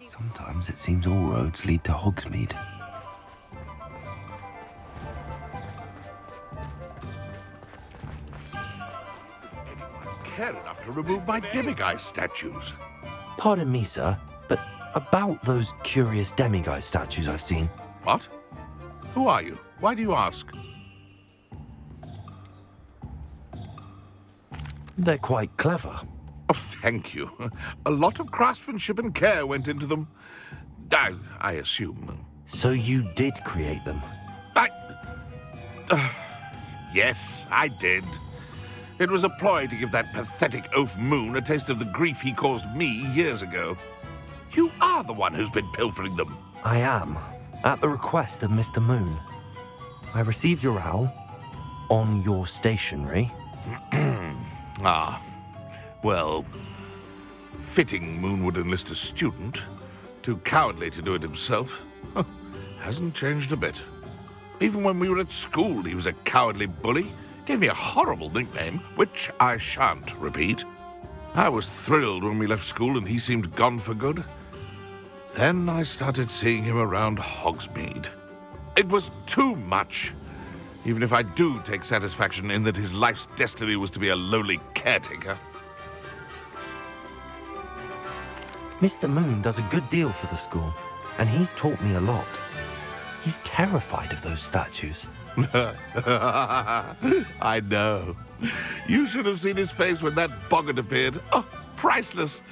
Sometimes it seems all roads lead to Hogsmeade. Care enough to remove my demiguise statues. Pardon me, sir, but about those curious demiguise statues I've seen. What? Who are you? Why do you ask? They're quite clever. Oh, thank you. A lot of craftsmanship and care went into them. I assume. So you did create them? Yes, I did. It was a ploy to give that pathetic oaf Moon a taste of the grief he caused me years ago. You are the one who's been pilfering them. I am, at the request of Mr. Moon. I received your owl on your stationery. Ah, well, fitting Moon would enlist a student. Too cowardly to do it himself. Hasn't changed a bit. Even when we were at school, he was a cowardly bully. Gave me a horrible nickname, which I shan't repeat. I was thrilled when we left school and he seemed gone for good. Then I started seeing him around Hogsmeade. It was too much. Even if I do take satisfaction in that his life's destiny was to be a lowly caretaker. Mr. Moon does a good deal for the school, and he's taught me a lot. He's terrified of those statues. I know. You should have seen his face when that boggart appeared. Oh, priceless.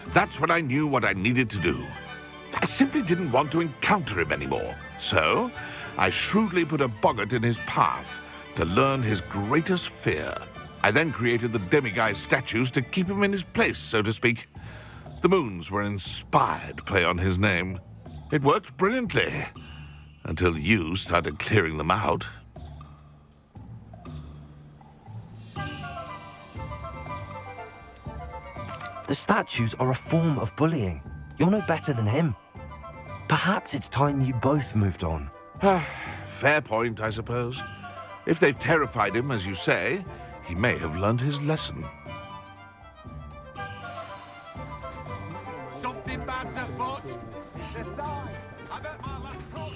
That's when I knew what I needed to do. I simply didn't want to encounter him anymore. So, I shrewdly put a boggart in his path to learn his greatest fear. I then created the demiguise statues to keep him in his place, so to speak. The moons were an inspired play on his name. It worked brilliantly, until you started clearing them out. The statues are a form of bullying. You're no better than him. Perhaps it's time you both moved on. Fair point, I suppose. If they've terrified him, as you say, he may have learned his lesson. Something bad's afoot. I bet my last torture.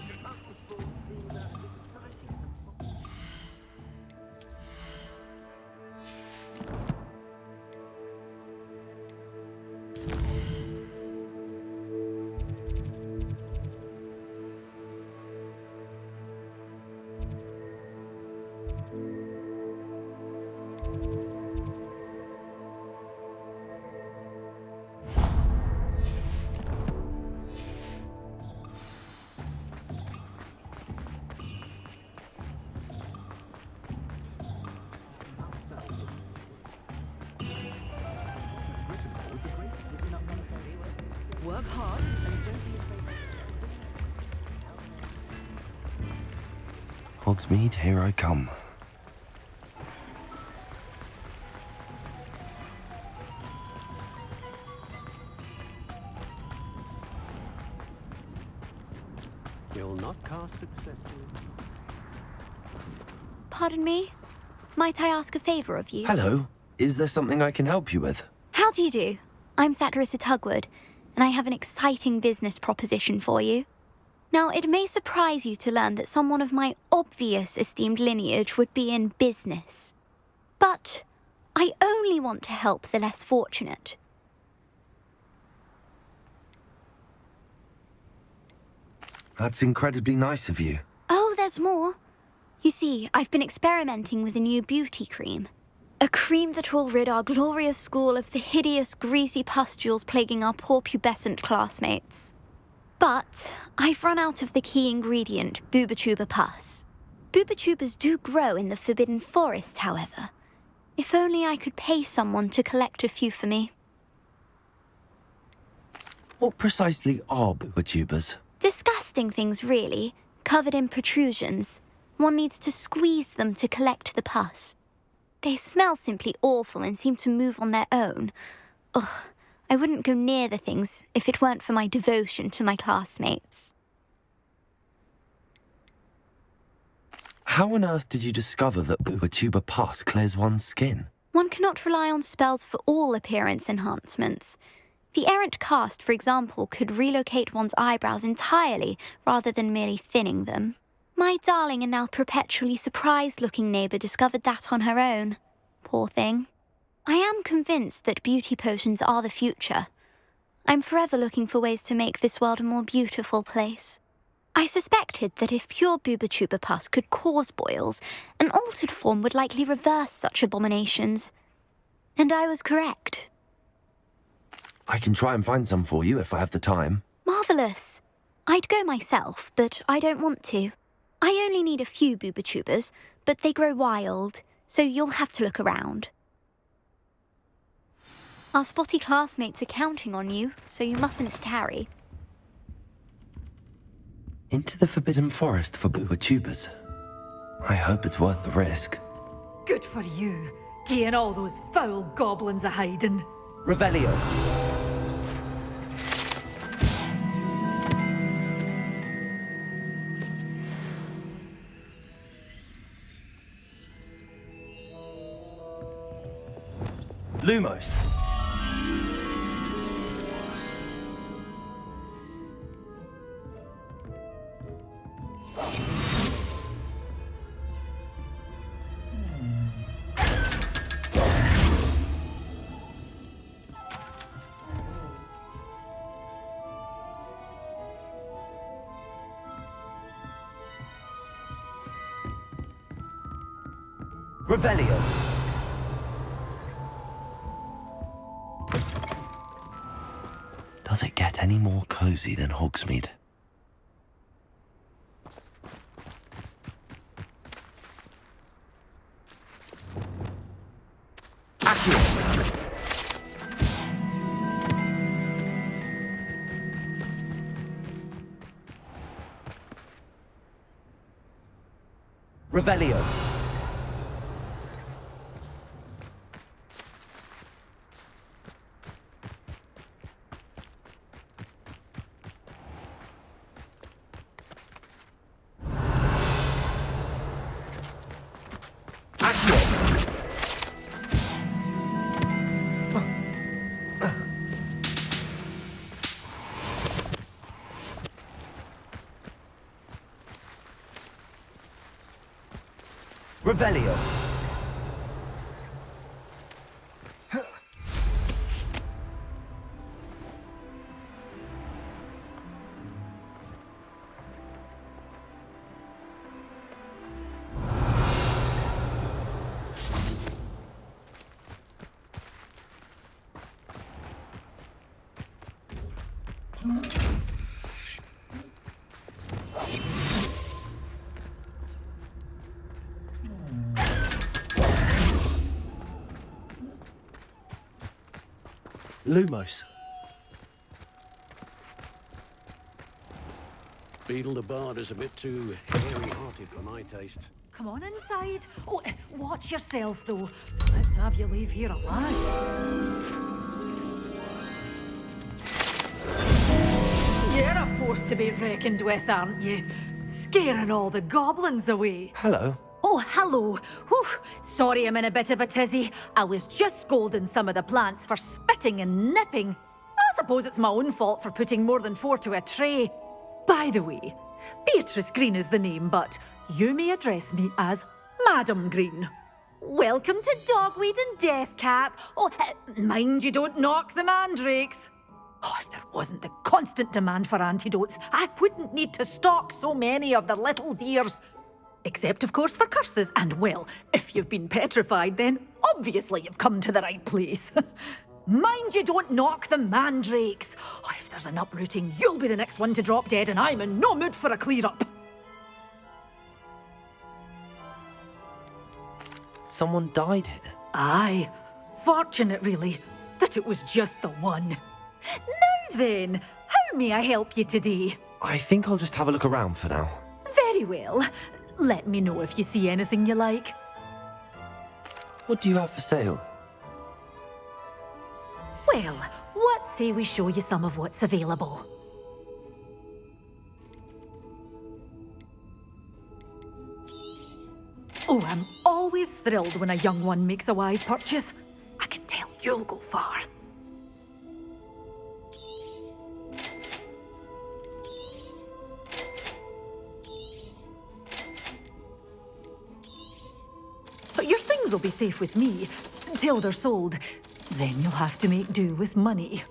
Work hard and don't be afraid. Hogsmeade, here I come. You'll not cast successfully. Pardon me? Might I ask a favour of you? Hello. Is there something I can help you with? How do you do? I'm Satirissa Tugwood, and I have an exciting business proposition for you. Now, it may surprise you to learn that someone of my obvious esteemed lineage would be in business. But I only want to help the less fortunate. That's incredibly nice of you. Oh, there's more. You see, I've been experimenting with a new beauty cream. A cream that will rid our glorious school of the hideous, greasy pustules plaguing our poor pubescent classmates. But I've run out of the key ingredient, boobotuber pus. Boobotubers do grow in the Forbidden Forest, however. If only I could pay someone to collect a few for me. What precisely are boobotubers? Disgusting things, really, covered in protrusions. One needs to squeeze them to collect the pus. They smell simply awful and seem to move on their own. Ugh, I wouldn't go near the things if it weren't for my devotion to my classmates. How on earth did you discover that boobotuber pus clears one's skin? One cannot rely on spells for all appearance enhancements. The errant cast, for example, could relocate one's eyebrows entirely rather than merely thinning them. My darling and now perpetually surprised-looking neighbour discovered that on her own. Poor thing. I am convinced that beauty potions are the future. I'm forever looking for ways to make this world a more beautiful place. I suspected that if pure Booba pus could cause boils, an altered form would likely reverse such abominations. And I was correct. I can try and find some for you if I have the time. Marvellous. I'd go myself, but I don't want to. I only need a few Booba but they grow wild, so you'll have to look around. Our spotty classmates are counting on you, so you mustn't tarry. Into the Forbidden Forest for Booba. I hope it's worth the risk. Good for you, getting all those foul goblins a hiding. Revelio. Lumos. Revelio. Does it get any more cozy than Hogsmeade? Revelio. Revelio. Lumos. Beetle the Bard is a bit too hairy-hearted for my taste. Come on inside. Oh, watch yourself, though. Let's have you leave here alive. You're a force to be reckoned with, aren't you? Scaring all the goblins away. Hello. Oh, hello. Whew. Sorry I'm in a bit of a tizzy. I was just scolding some of the plants for spitting and nipping. I suppose it's my own fault for putting more than 4 to a tray. By the way, Beatrice Green is the name, but you may address me as Madam Green. Welcome to Dogweed and Deathcap. Oh, mind you don't knock the mandrakes. Oh, if there wasn't the constant demand for antidotes, I wouldn't need to stock so many of the little dears. Except, of course, for curses. And, well, if you've been petrified, then obviously you've come to the right place. Mind you don't knock the mandrakes. Oh, if there's an uprooting, you'll be the next one to drop dead, and I'm in no mood for a clear-up. Someone died here. Aye. Fortunate, really, that it was just the one. Now then, how may I help you today? I think I'll just have a look around for now. Very well. Let me know if you see anything you like. What do you have for sale? Well, what say we show you some of what's available? Oh, I'm always thrilled when a young one makes a wise purchase. I can tell you'll go far. will be safe with me, till they're sold. Then you'll have to make do with money.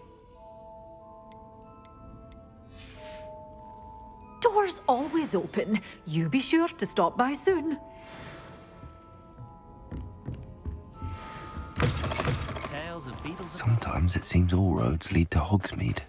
Doors always open. You be sure to stop by soon. Tales of beetles. Sometimes it seems all roads lead to Hogsmeade.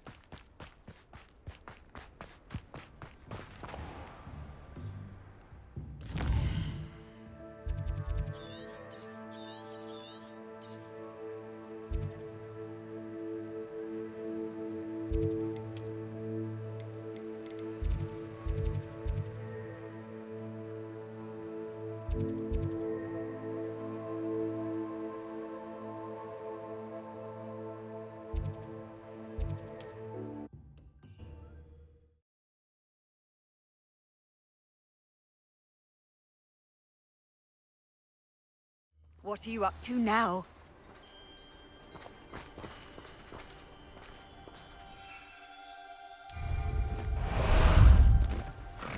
What are you up to now?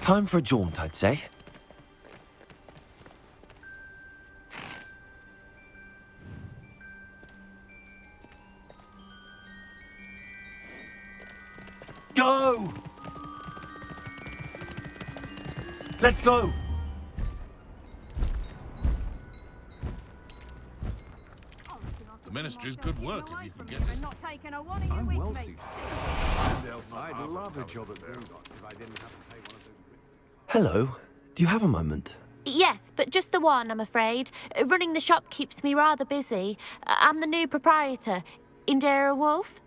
Time for a jaunt, I'd say. Go! Let's go! The Ministry's good work if you can get it. Not taking a one of you I'm with well me. suited. I'd love a job at Gryffindor if I didn't have to pay one of those. Hello. Do you have a moment? Yes, but just the one, I'm afraid. Running the shop keeps me rather busy. I'm the new proprietor, Indira Wolf.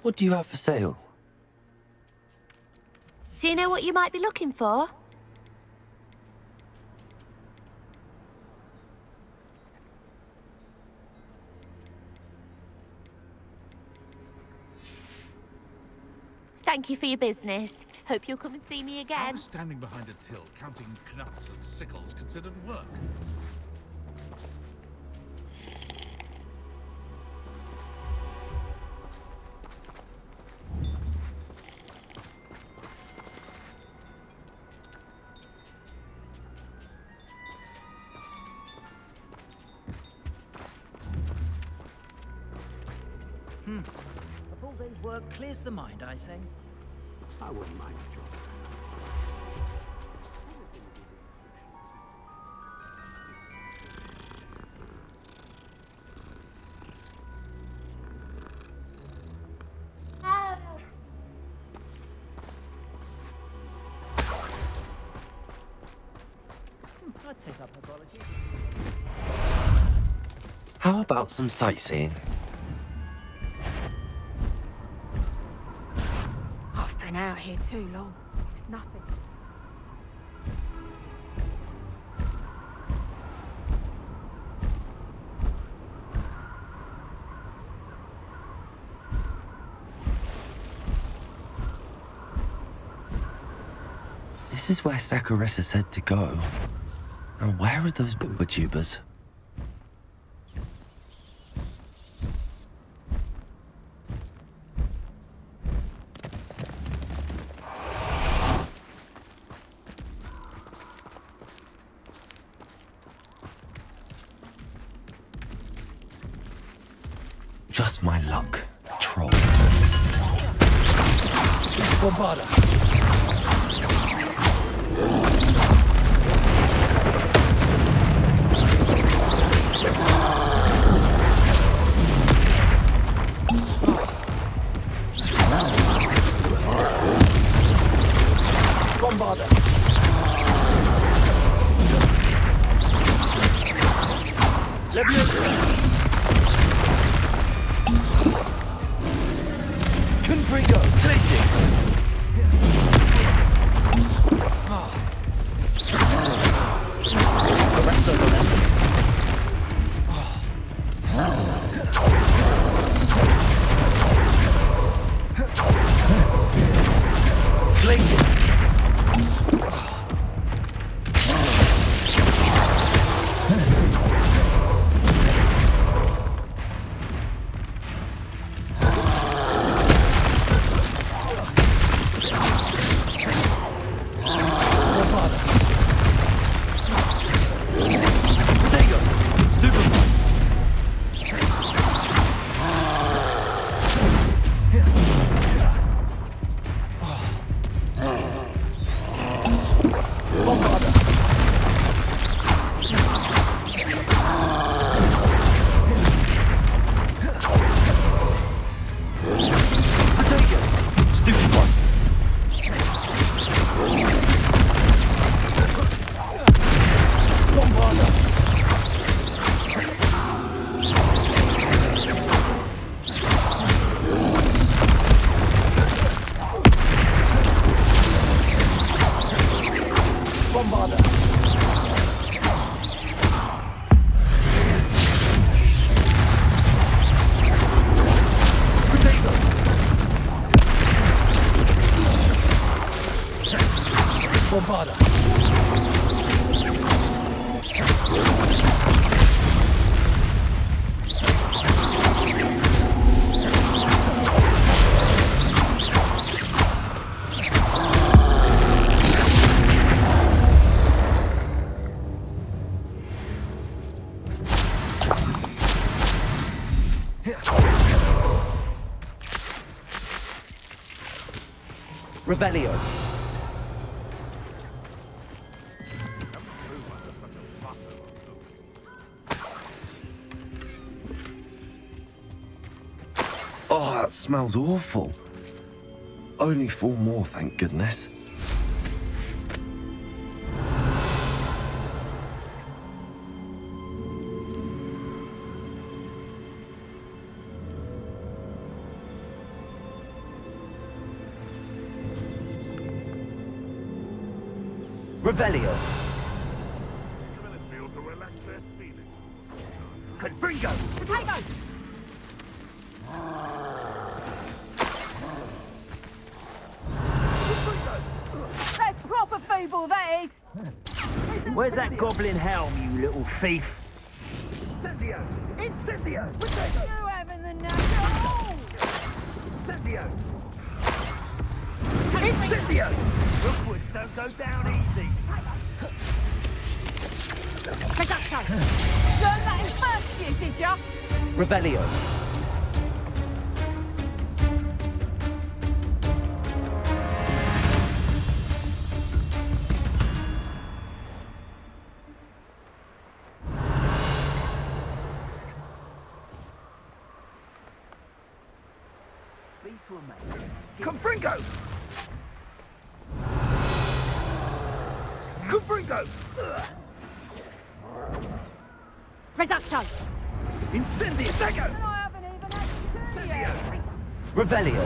What do you have for sale? Do you know what you might be looking for? Thank you for your business. Hope you'll come and see me How again. is standing behind a till, counting knuts and sickles, considered work? A full day's work clears the mind, I say. I wouldn't mind a job. I'd take up her quality. How about some sightseeing? I've been out here too long. It's nothing. This is where Saccharissa said to go. Now where are those booktubers? Just my luck, troll. Bombarda! Bombarda! Leviosa! Confringo! Glacis! Arresto momentum. Glacis! Revelio. Oh, that smells awful. Only 4 more, thank goodness. Revelio. Confringo. Potato! That's proper feeble, that is! Where's that goblin helm, you little thief? Incendio! Incendio! You having the knuckle! Incendio! Incendio! Rookwoods don't go down easy. Potato! Learn that in first year, did ya? Revelio. Confringo! Confringo! Potato! Incendio! Dagger! I haven't even had to yet! Revelio.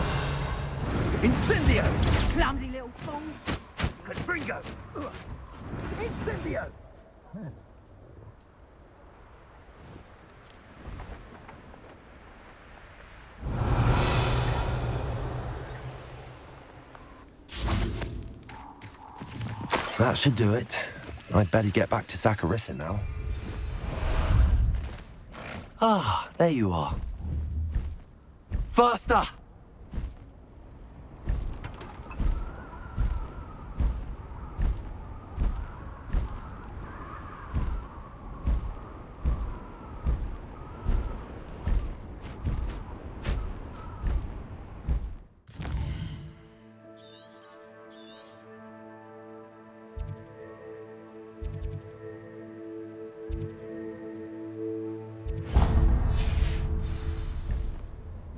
Incendio! Clumsy little fool! Confringo! Incendio! That should do it. I'd better get back to Zacharissa now. Ah, there you are. Faster!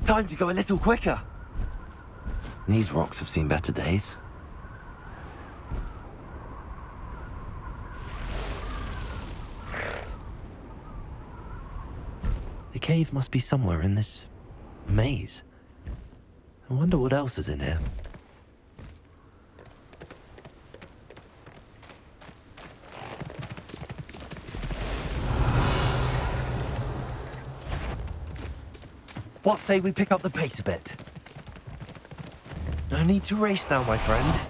Time to go a little quicker. These rocks have seen better days. The cave must be somewhere in this maze. I wonder what else is in here. What say we pick up the pace a bit? No need to race now, my friend.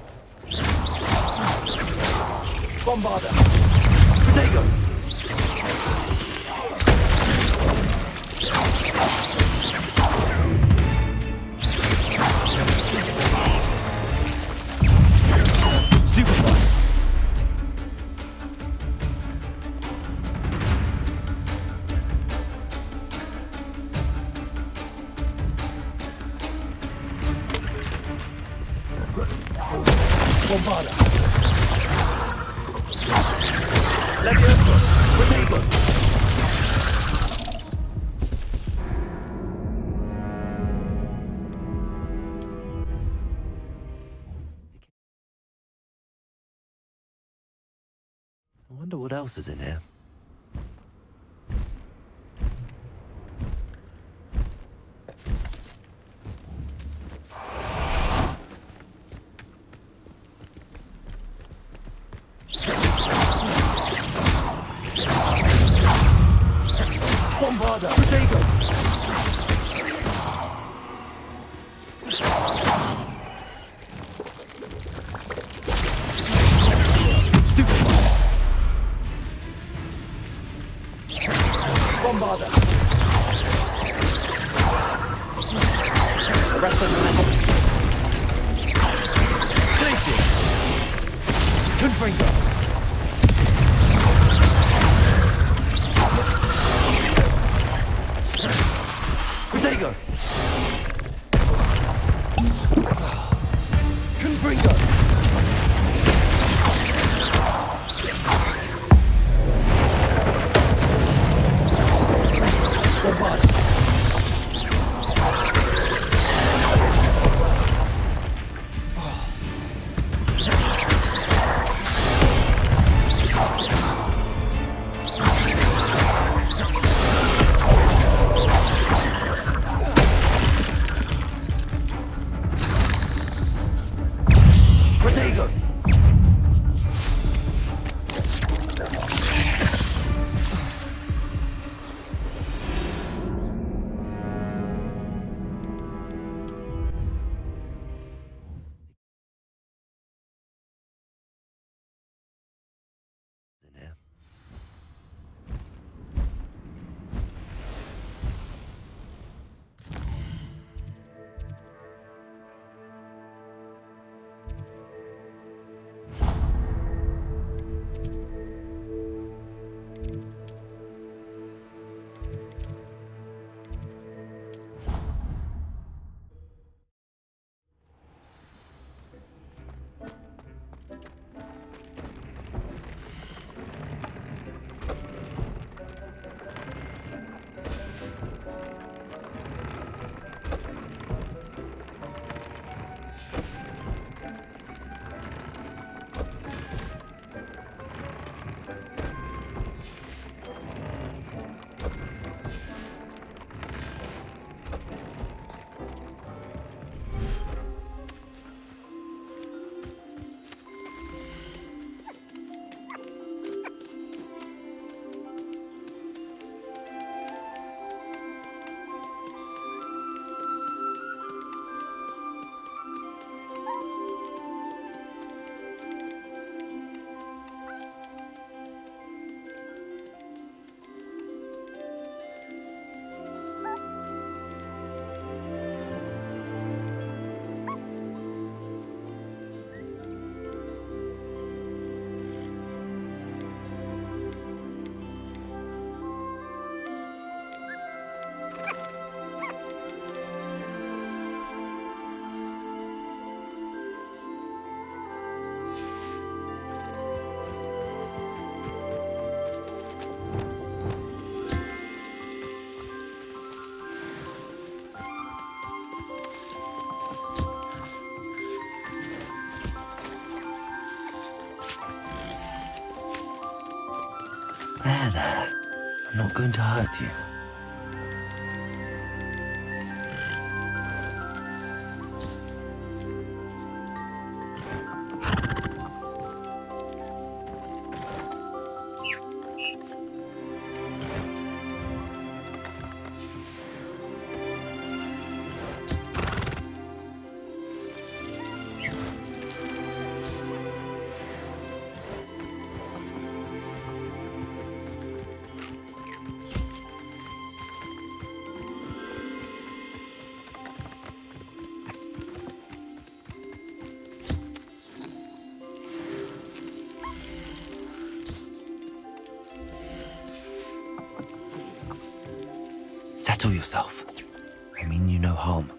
Bombarda! Potato! Stupefy! Bombarda! Levioso! Potato! I wonder what else is in here. Bombarda! Potato! Stupefy! Bombarda! Arrest them now! Glacier! Confringo! Potato! Confringo! I'm not going to hurt you. Settle yourself. I mean you no harm.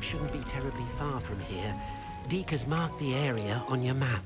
Shouldn't be terribly far from here. Deke has marked the area on your map.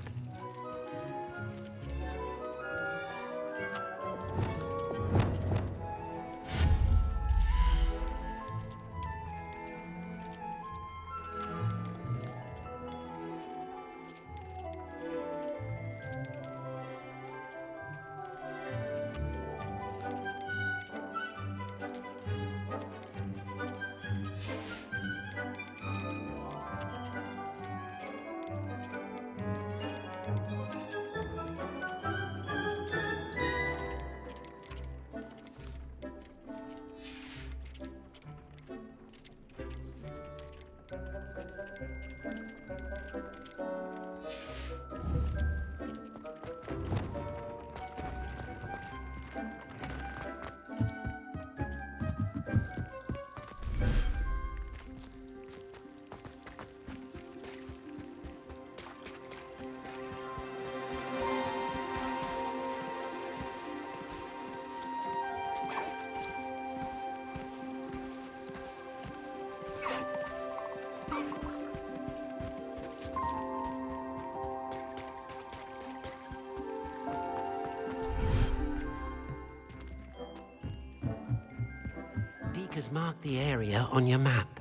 Deke has marked the area on your map.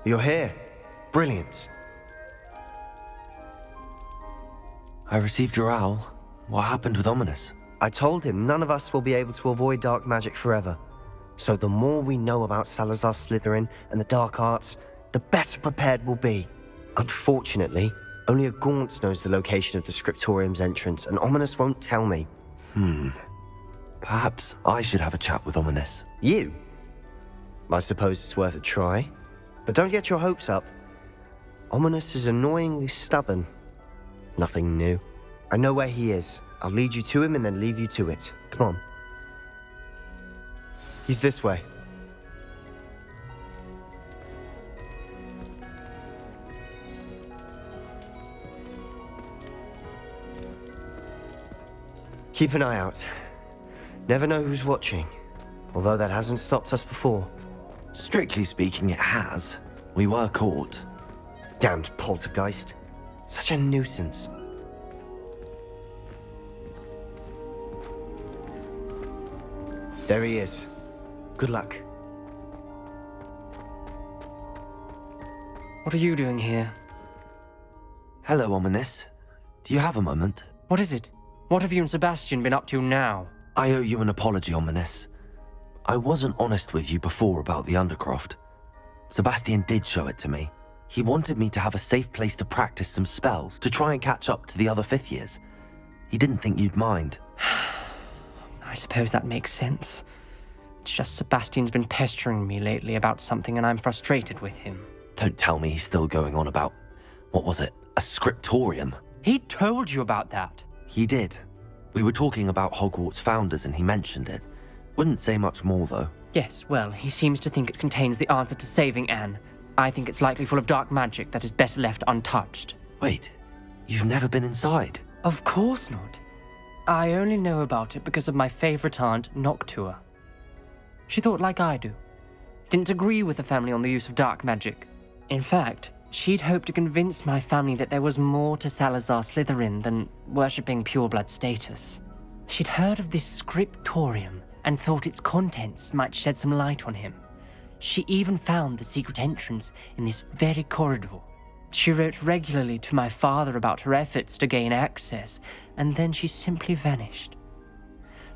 You're here. Brilliant. I received your owl. What happened with Ominous? I told him none of us will be able to avoid dark magic forever. So the more we know about Salazar Slytherin and the dark arts, the better prepared we'll be. Unfortunately, only a Gaunt knows the location of the Scriptorium's entrance, and Ominous won't tell me. Perhaps I should have a chat with Ominous. You? I suppose it's worth a try. But don't get your hopes up. Ominous is annoyingly stubborn. Nothing new. I know where he is. I'll lead you to him and then leave you to it. Come on. He's this way. Keep an eye out. Never know who's watching. Although that hasn't stopped us before. Strictly speaking, it has. We were caught. Damned poltergeist. Such a nuisance. There he is. Good luck. What are you doing here? Hello, Ominous. Do you have a moment? What is it? What have you and Sebastian been up to now? I owe you an apology, Ominous. I wasn't honest with you before about the Undercroft. Sebastian did show it to me. He wanted me to have a safe place to practice some spells, to try and catch up to the other 5th years. He didn't think you'd mind. I suppose that makes sense. It's just Sebastian's been pestering me lately about something and I'm frustrated with him. Don't tell me he's still going on about, what was it, a scriptorium? He told you about that. He did. We were talking about Hogwarts founders and he mentioned it. Wouldn't say much more, though. Yes, well, he seems to think it contains the answer to saving Anne. I think it's likely full of dark magic that is better left untouched. Wait, you've never been inside? Of course not. I only know about it because of my favorite aunt, Noctua. She thought like I do. Didn't agree with the family on the use of dark magic. In fact, she'd hoped to convince my family that there was more to Salazar Slytherin than worshipping pureblood status. She'd heard of this scriptorium and thought its contents might shed some light on him. She even found the secret entrance in this very corridor. She wrote regularly to my father about her efforts to gain access, and then she simply vanished.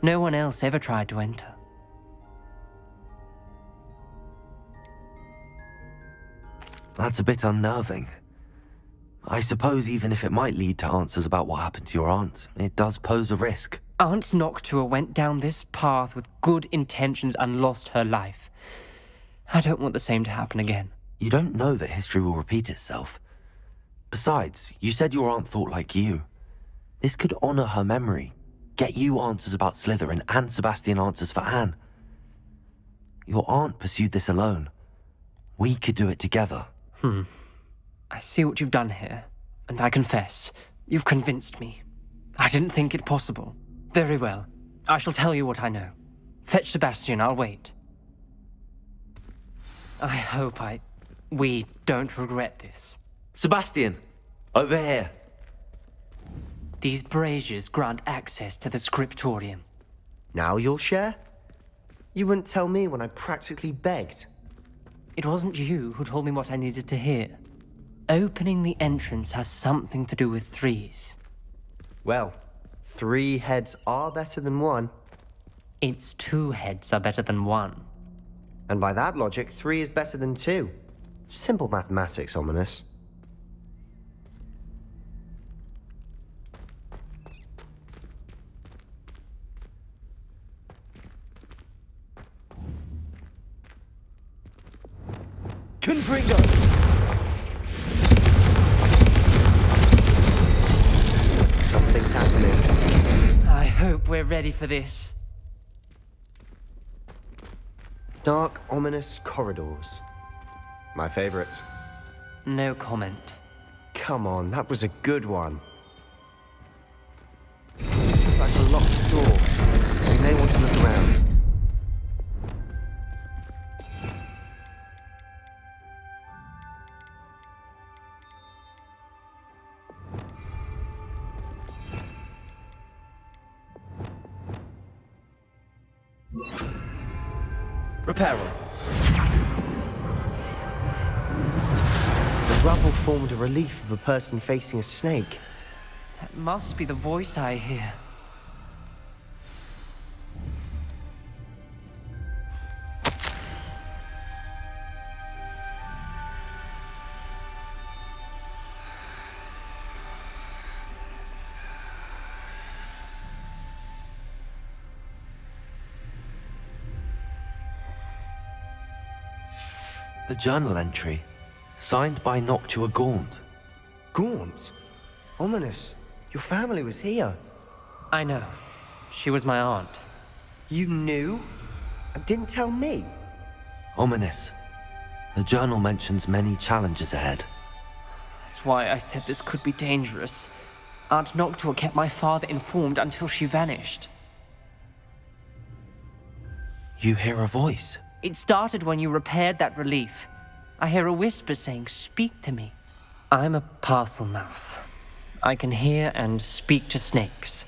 No one else ever tried to enter. That's a bit unnerving. I suppose even if it might lead to answers about what happened to your aunt, it does pose a risk. Aunt Noctua went down this path with good intentions and lost her life. I don't want the same to happen again. You don't know that history will repeat itself. Besides, you said your aunt thought like you. This could honor her memory, get you answers about Slytherin and Sebastian answers for Anne. Your aunt pursued this alone. We could do it together. I see what you've done here, and I confess, you've convinced me. I didn't think it possible. Very well. I shall tell you what I know. Fetch Sebastian, I'll wait. I hope we don't regret this. Sebastian! Over here! These braziers grant access to the scriptorium. Now you'll share? You wouldn't tell me when I practically begged. It wasn't you who told me what I needed to hear. Opening the entrance has something to do with threes. Well, 3 heads are better than 1. It's 2 heads are better than 1. And by that logic, 3 is better than 2. Simple mathematics, Ominous. Confringo! Something's happening. I hope we're ready for this. Dark, ominous corridors. My favorite. No comment. Come on, that was a good one. Looks like a locked door. We may want to look around. Reparo. rubble formed a relief of a person facing a snake. That must be the voice I hear. A journal entry, signed by Noctua Gaunt. Gaunt? Ominous. Your family was here. I know. She was my aunt. You knew? And didn't tell me? Ominous. The journal mentions many challenges ahead. That's why I said this could be dangerous. Aunt Noctua kept my father informed until she vanished. You hear a voice. It started when you repaired that relief. I hear a whisper saying, "Speak to me." I'm a parcel mouth. I can hear and speak to snakes.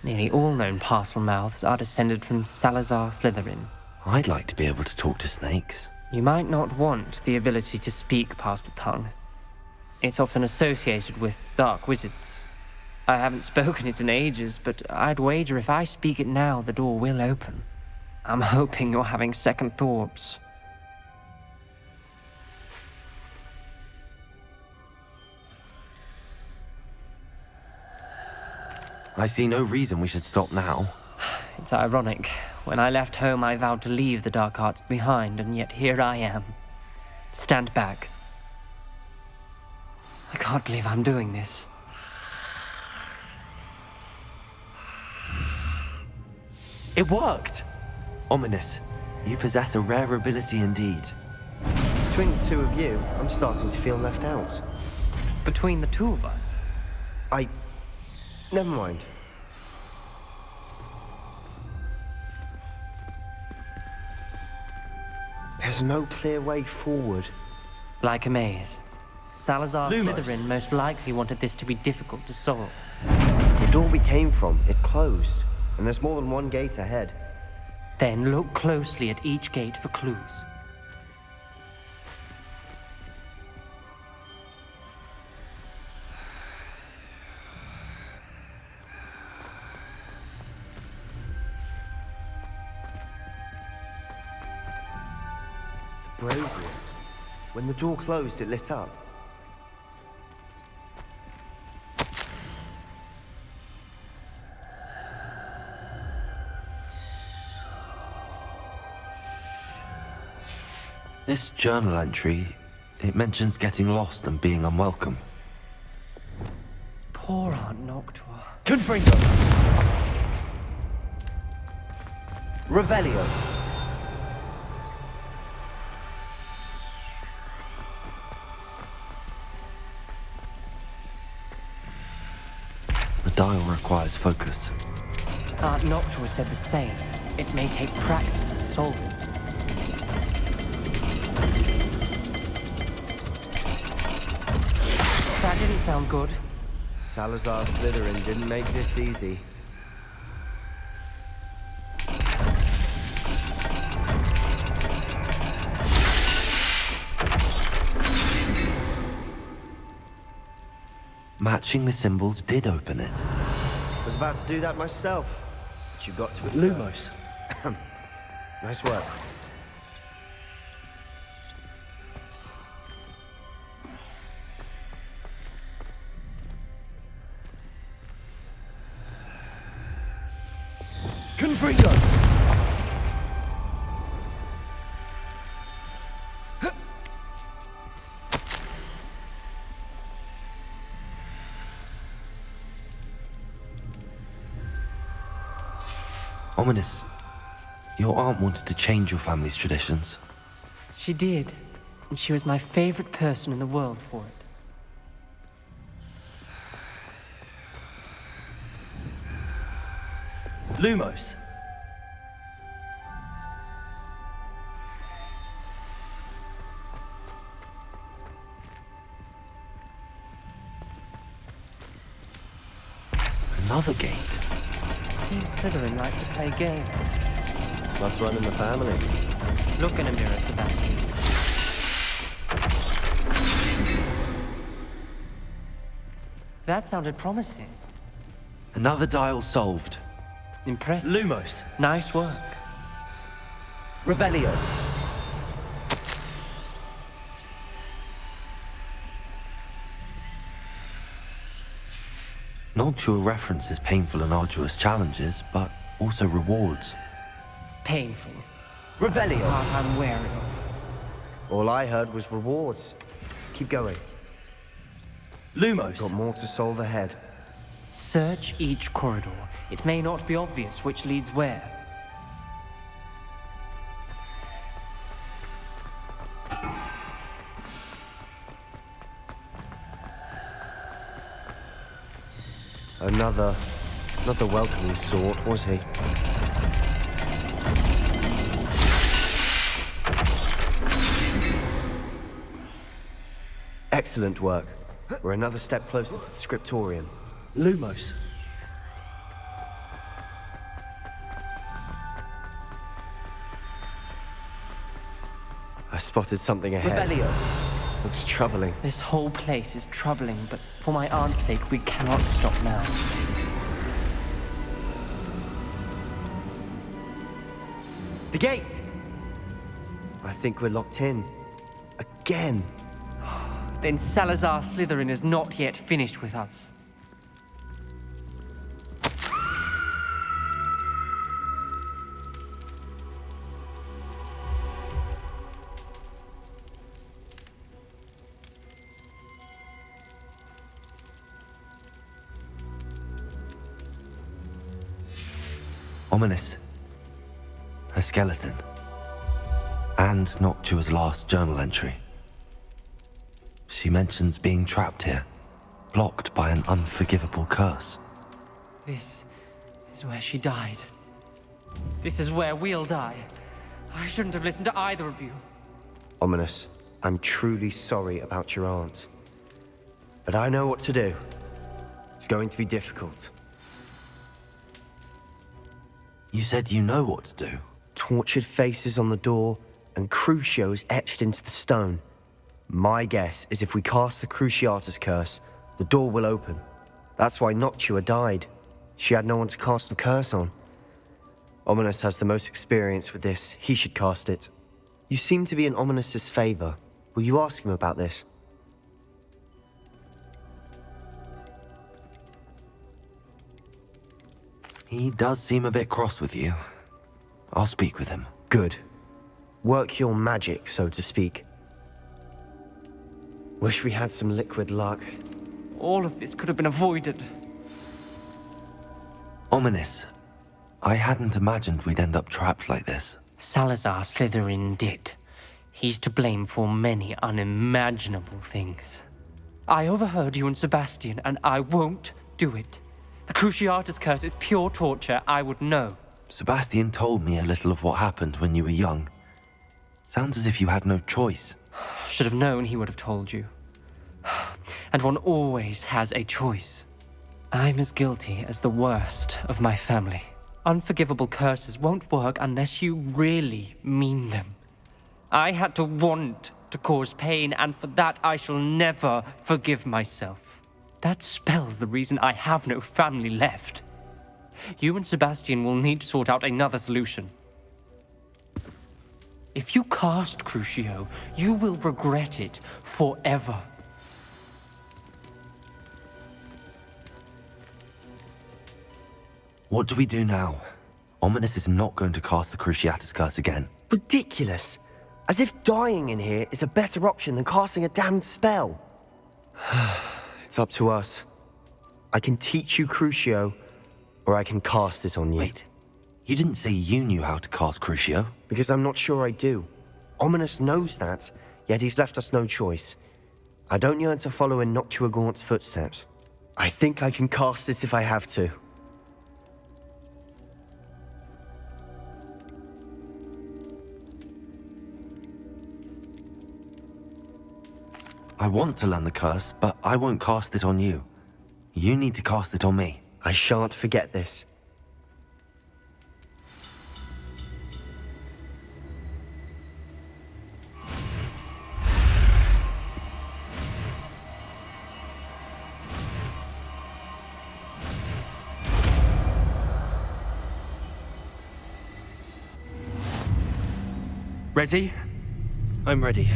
Nearly all known parcel mouths are descended from Salazar Slytherin. I'd like to be able to talk to snakes. You might not want the ability to speak parcel tongue. It's often associated with dark wizards. I haven't spoken it in ages, but I'd wager if I speak it now, the door will open. I'm hoping you're having second thoughts. I see no reason we should stop now. It's ironic. When I left home, I vowed to leave the dark arts behind, and yet here I am. Stand back. I can't believe I'm doing this. It worked! Ominous, you possess a rare ability indeed. Between the two of you, I'm starting to feel left out. Between the two of us? Never mind. There's no clear way forward. Like a maze. Salazar Lumos. Slytherin most likely wanted this to be difficult to solve. The door we came from, it closed. And there's more than one gate ahead. Then look closely at each gate for clues. Bravery. When the door closed, it lit up. This journal entry, it mentions getting lost and being unwelcome. Poor Aunt Noctua. Confringo! Revelio! The dial requires focus. Aunt Noctua said the same. It may take practice to solve it. That didn't sound good. Salazar Slytherin didn't make this easy. Matching the symbols did open it. Was about to do that myself, but you got to it Lumos. first. Nice work. Confringo! Ominous, your aunt wanted to change your family's traditions. She did, and she was my favorite person in the world for it. Lumos. Another gate. Seems Slytherin like to play games. Must run in the family. Look in a mirror, Sebastian. That sounded promising. Another dial solved. Impressive. Lumos. Nice work. Revelio. Noctua references painful and arduous challenges, but also rewards. Painful. Revelio. Part I'm wary of. All I heard was rewards. Keep going. Lumos. Got more to solve ahead. Search each corridor. It may not be obvious which leads where. Another not the welcoming sort, was he? Excellent work. We're another step closer to the scriptorium. Lumos. I spotted something ahead. Revelio. Looks troubling. This whole place is troubling, but for my aunt's sake, we cannot stop now. The gate! I think we're locked in. Again. Then Salazar Slytherin is not yet finished with us. Ominous. A skeleton. And Noctua's last journal entry. She mentions being trapped here, blocked by an unforgivable curse. This is where she died. This is where we'll die. I shouldn't have listened to either of you. Ominous, I'm truly sorry about your aunt. But I know what to do. It's going to be difficult. You said you know what to do. Tortured faces on the door and Crucios etched into the stone. My guess is if we cast the Cruciatus curse, the door will open. That's why Noctua died. She had no one to cast the curse on. Ominous has the most experience with this. He should cast it. You seem to be in Ominous's favor. Will you ask him about this? He does seem a bit cross with you. I'll speak with him. Good. Work your magic, so to speak. Wish we had some liquid luck. All of this could have been avoided. Ominous. I hadn't imagined we'd end up trapped like this. Salazar Slytherin did. He's to blame for many unimaginable things. I overheard you and Sebastian, and I won't do it. The Cruciatus curse is pure torture, I would know. Sebastian told me a little of what happened when you were young. Sounds as if you had no choice. Should have known he would have told you. And one always has a choice. I'm as guilty as the worst of my family. Unforgivable curses won't work unless you really mean them. I had to want to cause pain, and for that I shall never forgive myself. That spells the reason I have no family left. You and Sebastian will need to sort out another solution. If you cast Crucio, you will regret it forever. What do we do now? Ominous is not going to cast the Cruciatus curse again. Ridiculous! As if dying in here is a better option than casting a damned spell. It's up to us. I can teach you Crucio, or I can cast it on you. Wait, you didn't say you knew how to cast Crucio? Because I'm not sure I do. Ominous knows that, yet he's left us no choice. I don't yearn to follow in Noctua Gaunt's footsteps. I think I can cast it if I have to. I want to learn the curse, but I won't cast it on you. You need to cast it on me. I shan't forget this. Ready? I'm ready.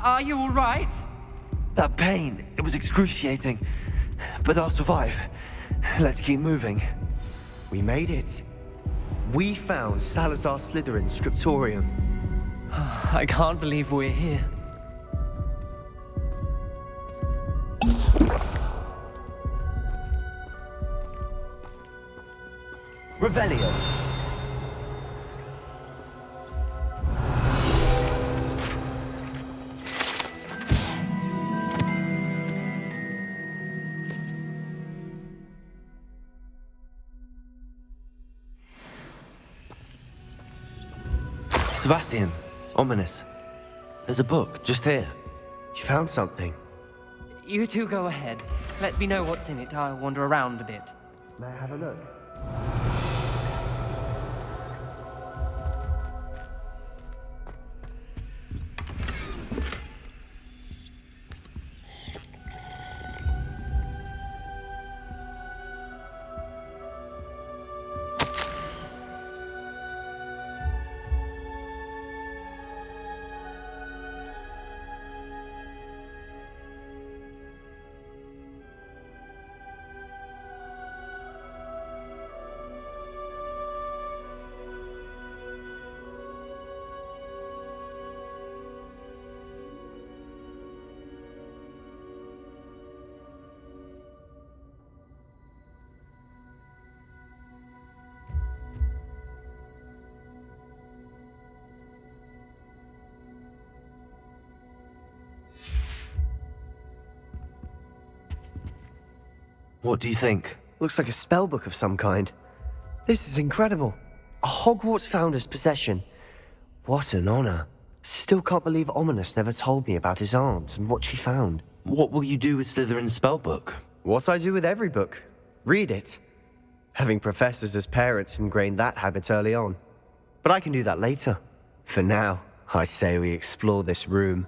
Are you all right? That pain, it was excruciating. But I'll survive. Let's keep moving. We made it. We found Salazar Slytherin's scriptorium. I can't believe we're here. Revelio. Sebastian, ominous. There's a book just here. You found something. You two go ahead. Let me know what's in it. I'll wander around a bit. May I have a look? What do you think? Looks like a spellbook of some kind. This is incredible. A Hogwarts founder's possession. What an honor. Still can't believe Ominous never told me about his aunt and what she found. What will you do with Slytherin's spellbook? What I do with every book. Read it. Having professors as parents ingrained that habit early on. But I can do that later. For now, I say we explore this room.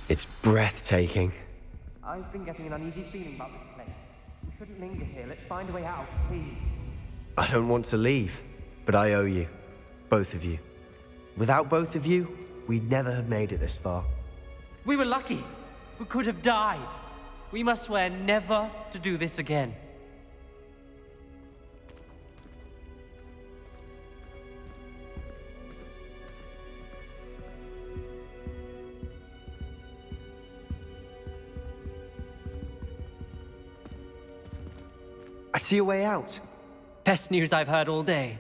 It's breathtaking. I've been getting an uneasy feeling about this place. We shouldn't linger here. Let's find a way out, please. I don't want to leave, but I owe you. Both of you. Without both of you, we'd never have made it this far. We were lucky. We could have died. We must swear never to do this again. I see a way out. Best news I've heard all day.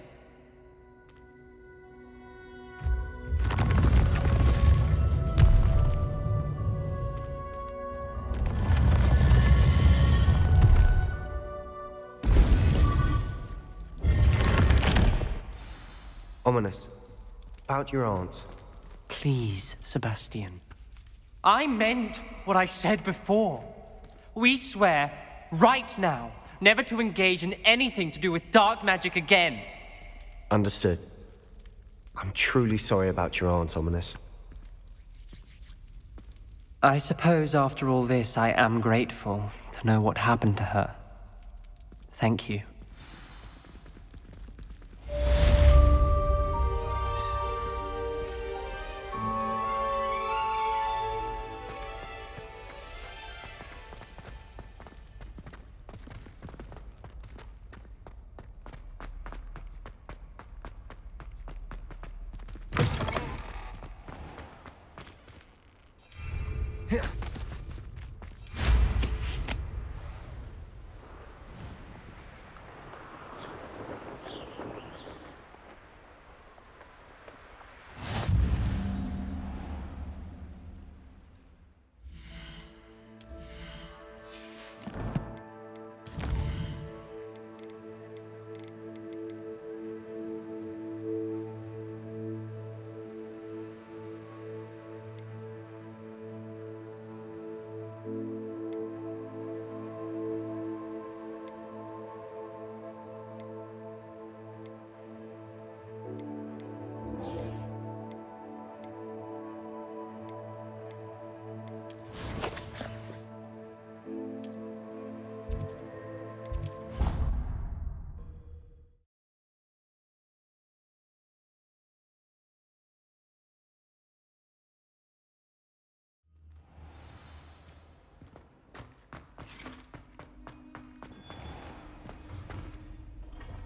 Ominous. About your aunt. Please, Sebastian. I meant what I said before. We swear, right now, never to engage in anything to do with dark magic again. Understood. I'm truly sorry about your aunt, Ominous. I suppose after all this, I am grateful to know what happened to her. Thank you.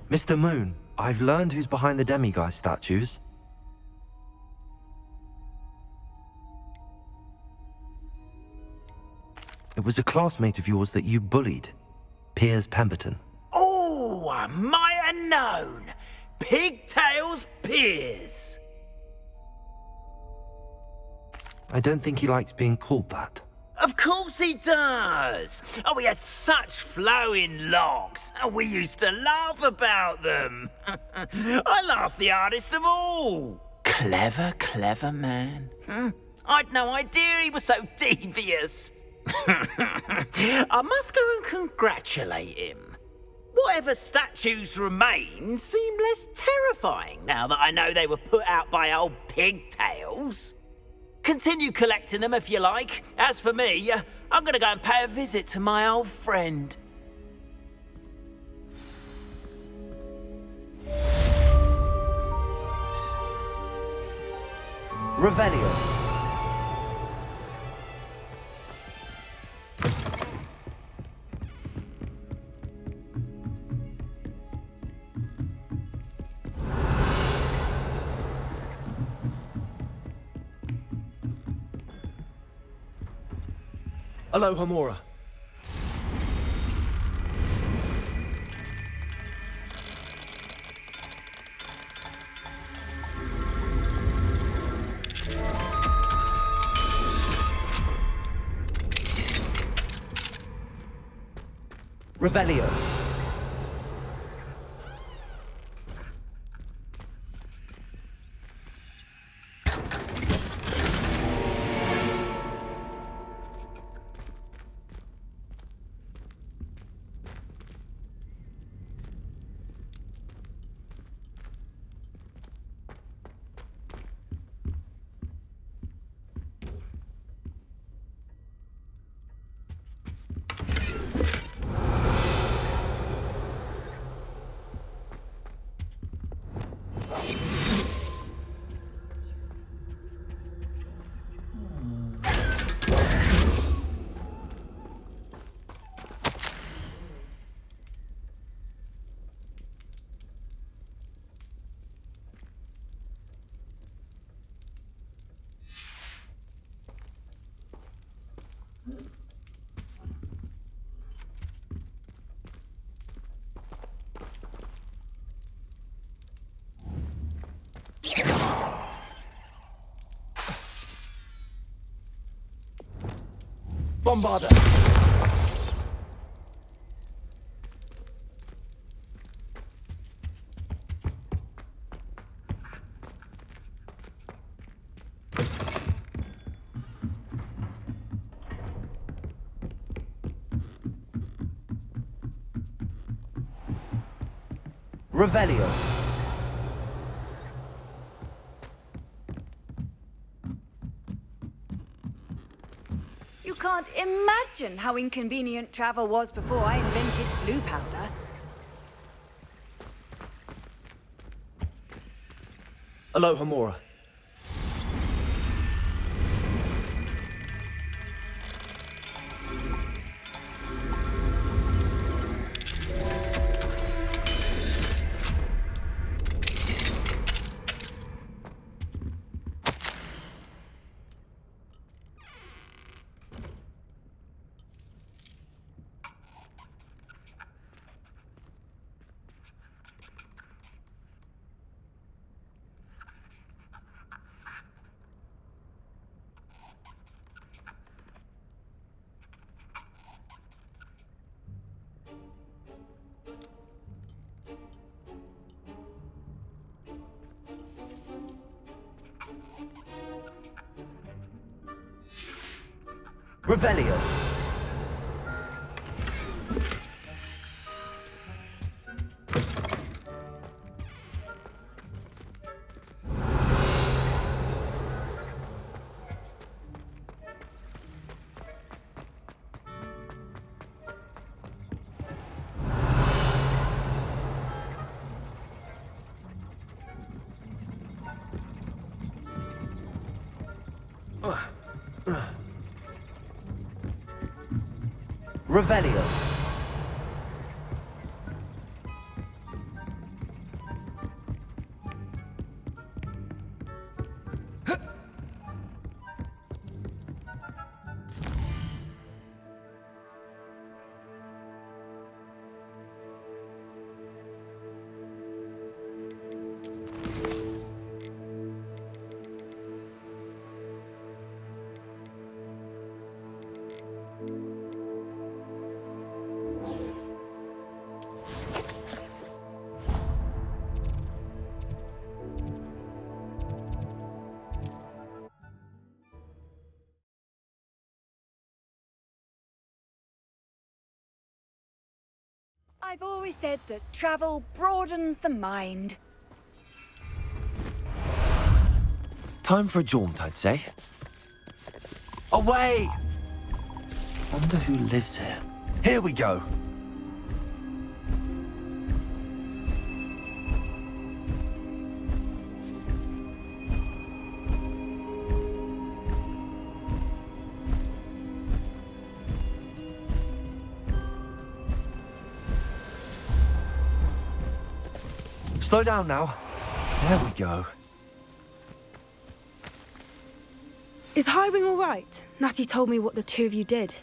Mr. Moon, I've learned who's behind the demiguise statues. It was a classmate of yours that you bullied, Piers Pemberton. Oh, I might have known. Pigtails Piers. I don't think he likes being called that. Of course he does. Oh, we had such flowing locks, and we used to laugh about them. I laughed the hardest of all. Clever, clever man. I'd no idea he was so devious. I must go and congratulate him. Whatever statues remain seem less terrifying now that I know they were put out by old pigtails. Continue collecting them if you like. As for me, I'm gonna go and pay a visit to my old friend. Revelio. Aloha Mora. Revelio. Bombarda. Revelio. You can't imagine how inconvenient travel was before I invented flu powder. Aloha Mora. Revelio. Revelio. I've always said that travel broadens the mind. Time for a jaunt, I'd say. Away! Wonder who lives here. Here we go. Slow down now. There we go. Is Highwing all right? Natty told me what the two of you did.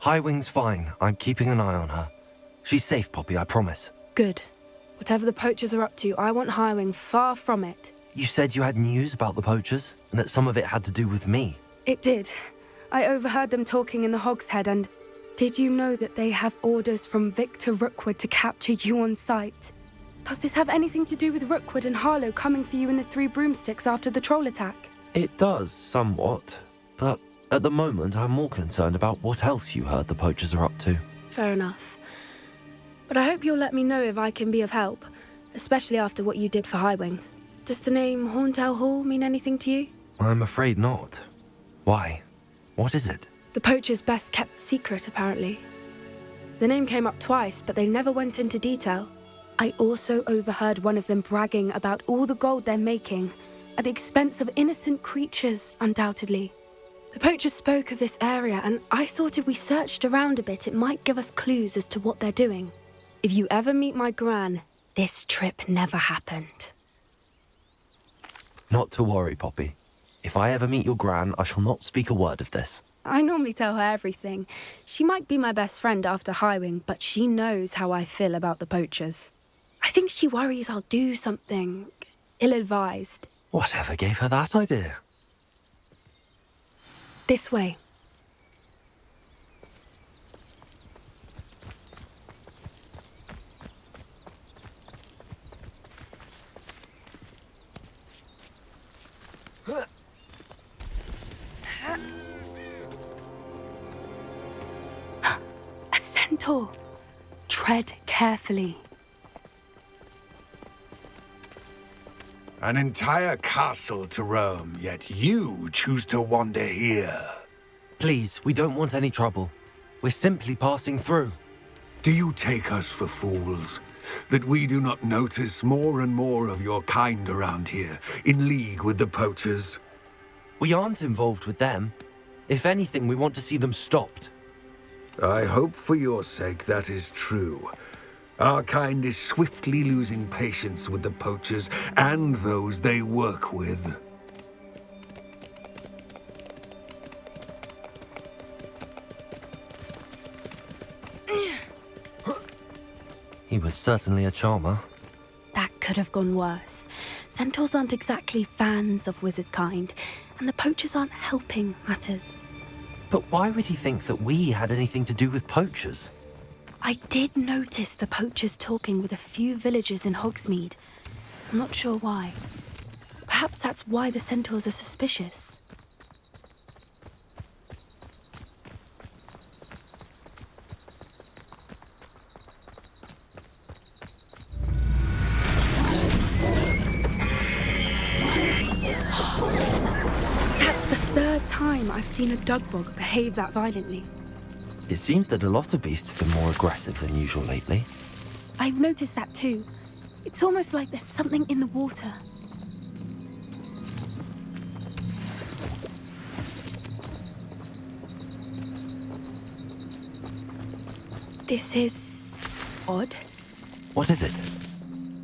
Highwing's fine. I'm keeping an eye on her. She's safe, Poppy, I promise. Good. Whatever the poachers are up to, I want Highwing far from it. You said you had news about the poachers, and that some of it had to do with me. It did. I overheard them talking in the Hogshead, and did you know that they have orders from Victor Rookwood to capture you on sight? Does this have anything to do with Rookwood and Harlow coming for you in the Three Broomsticks after the troll attack? It does, somewhat. But at the moment, I'm more concerned about what else you heard the poachers are up to. Fair enough. But I hope you'll let me know if I can be of help, especially after what you did for Highwing. Does the name Horntail Hall mean anything to you? I'm afraid not. Why? What is it? The poacher's best-kept secret, apparently. The name came up twice, but they never went into detail. I also overheard one of them bragging about all the gold they're making, at the expense of innocent creatures, undoubtedly. The poachers spoke of this area, and I thought if we searched around a bit, it might give us clues as to what they're doing. If you ever meet my Gran, this trip never happened. Not to worry, Poppy. If I ever meet your Gran, I shall not speak a word of this. I normally tell her everything. She might be my best friend after Highwing, but she knows how I feel about the poachers. I think she worries I'll do something ill-advised. Whatever gave her that idea? This way. A centaur. Tread carefully. An entire castle to roam, yet you choose to wander here. Please, we don't want any trouble. We're simply passing through. Do you take us for fools? That we do not notice more and more of your kind around here, in league with the poachers? We aren't involved with them. If anything, we want to see them stopped. I hope for your sake that is true. Our kind is swiftly losing patience with the poachers and those they work with. He was certainly a charmer. That could have gone worse. Centaurs aren't exactly fans of wizard kind, and the poachers aren't helping matters. But why would he think that we had anything to do with poachers? I did notice the poachers talking with a few villagers in Hogsmeade. I'm not sure why. Perhaps that's why the centaurs are suspicious. That's the third time I've seen a Dugbog behave that violently. It seems that a lot of beasts have been more aggressive than usual lately. I've noticed that too. It's almost like there's something in the water. This is odd. What is it?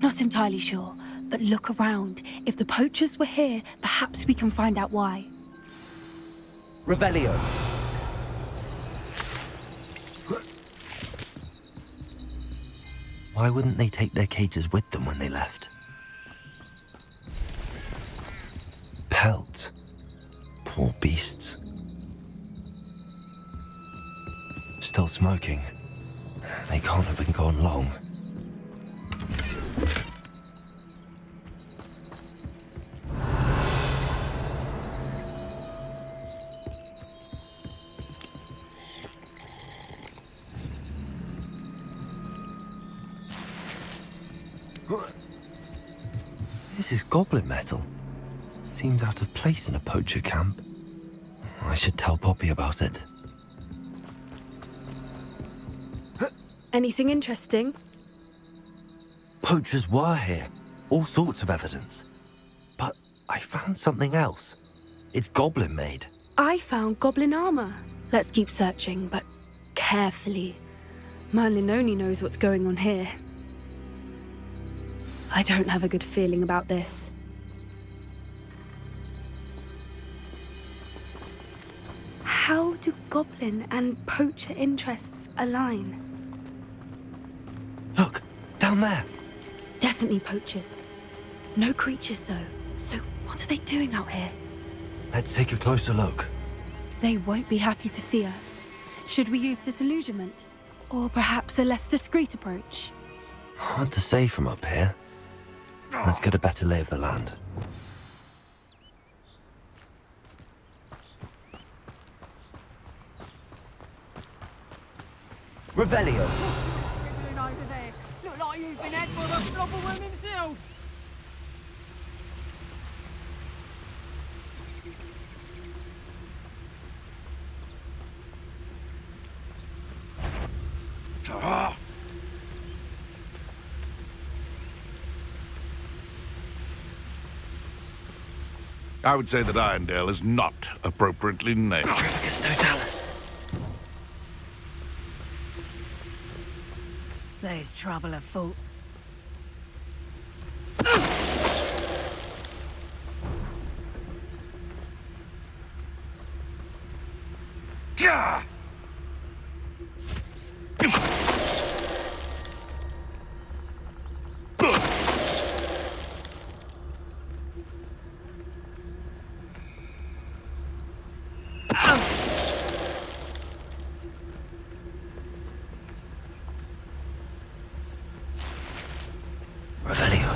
Not entirely sure, but look around. If the poachers were here, perhaps we can find out why. Revelio. Why wouldn't they take their cages with them when they left? Pelts. Poor beasts. Still smoking. They can't have been gone long. This is goblin metal. Seems out of place in a poacher camp. I should tell Poppy about it. Anything interesting? Poachers were here. All sorts of evidence. But I found something else. It's goblin made. I found goblin armor. Let's keep searching, but carefully. Merlin only knows what's going on here. I don't have a good feeling about this. How do goblin and poacher interests align? Look, down there. Definitely poachers. No creatures, though. So what are they doing out here? Let's take a closer look. They won't be happy to see us. Should we use disillusionment? Or perhaps a less discreet approach? Hard to say from up here. Let's get a better lay of the land. Revelio. Over there. Look like you've been had for the flopper worm himself. I would say that Irondale is not appropriately named. There's trouble afoot. Revelio.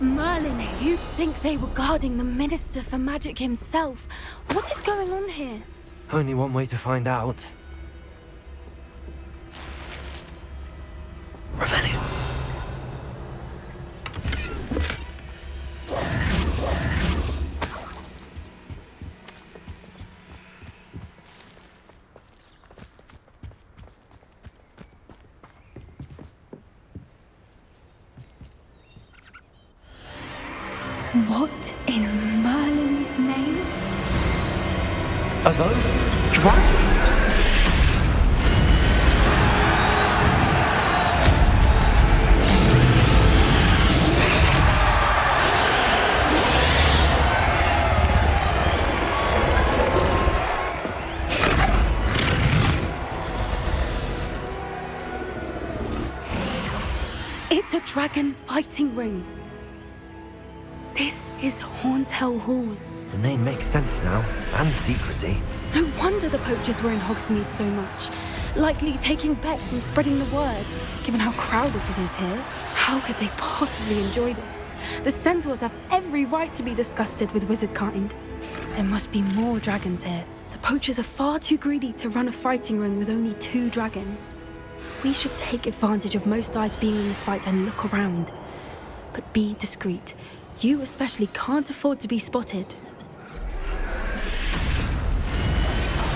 Merlin, you'd think they were guarding the Minister for Magic himself. What is going on here? Only one way to find out. Revelio. What in Merlin's name? Are those dragons? It's a dragon fighting ring. This is Hauntel Hall. The name makes sense now, and secrecy. No wonder the poachers were in Hogsmeade so much. Likely taking bets and spreading the word, given how crowded it is here. How could they possibly enjoy this? The centaurs have every right to be disgusted with wizard kind. There must be more dragons here. The poachers are far too greedy to run a fighting ring with only 2 dragons. We should take advantage of most eyes being in the fight and look around. But be discreet. You especially can't afford to be spotted.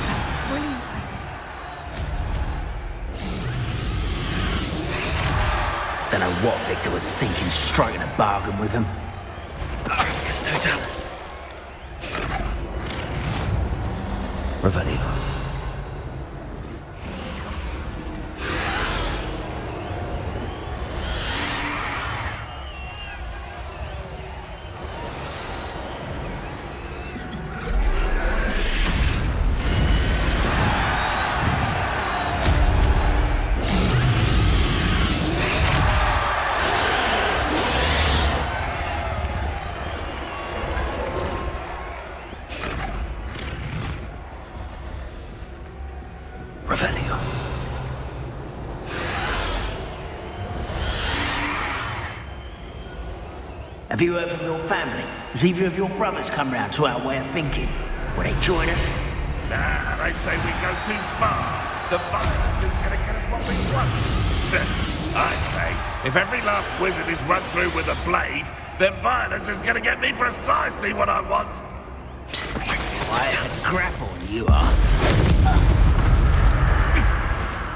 That's a brilliant idea. Don't know what Victor was seeking, striking a bargain with him. Revelio. Revelio. Have you heard from your family? Has either of your brothers come round to our way of thinking? Will they join us? Nah, they say we go too far. The violence is gonna get us what we want. I say, if every last wizard is run through with a blade, then violence is gonna get me precisely what I want. Psst, quiet as a grapple, you are.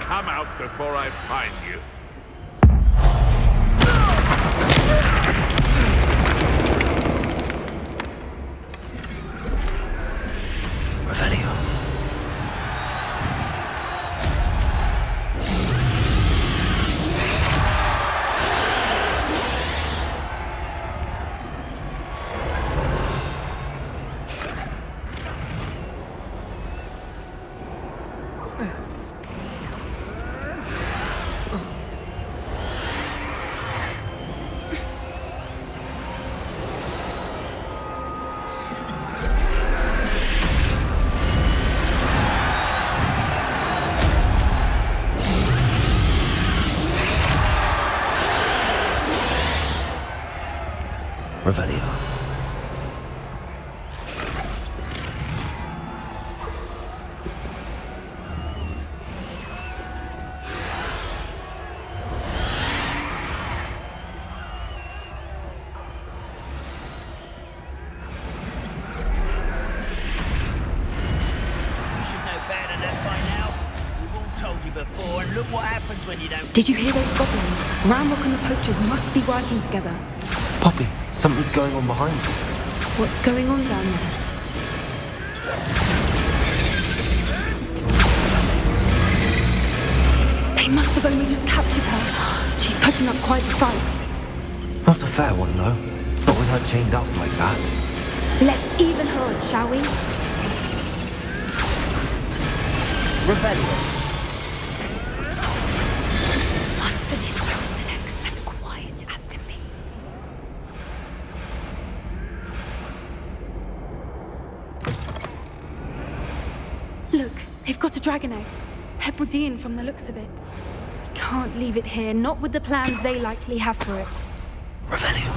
Come out before I find you. Revelio. Revelio. Before, and look what happens when you don't. Did you hear those goblins? Ramrock and the poachers must be working together. Poppy, something's going on behind you. What's going on down there? They must have only just captured her. She's putting up quite a fight. Not a fair one, though. Not with her chained up like that. Let's even her odds, shall we? Revelio. Look, they've got a dragon egg. Hebridean from the looks of it. We can't leave it here, not with the plans they likely have for it. Revelio.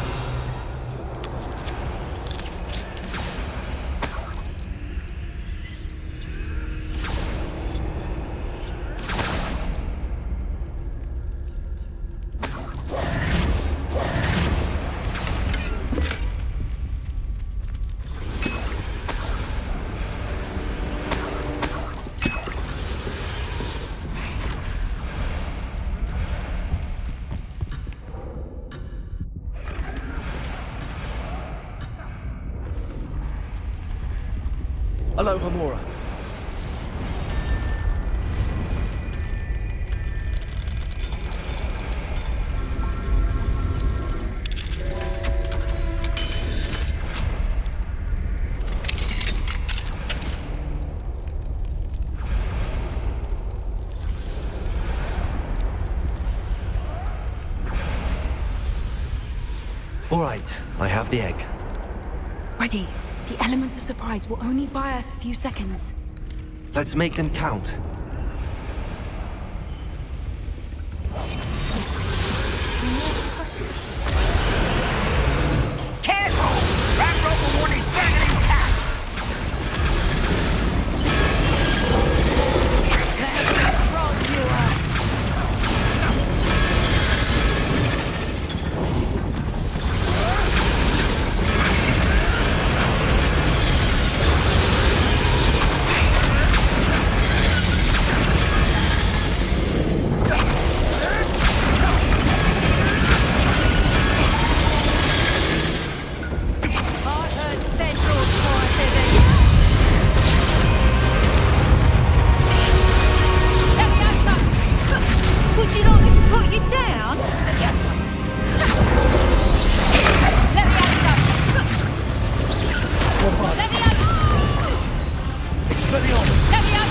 Hello, Hamura. All right, I have the egg. Ready. The element of surprise will only buy us a few seconds. Let's make them count. Careful! Ramrock will want his dragon intact! Take it down. Let me out, Let me out. Expelliarmus! Let me out,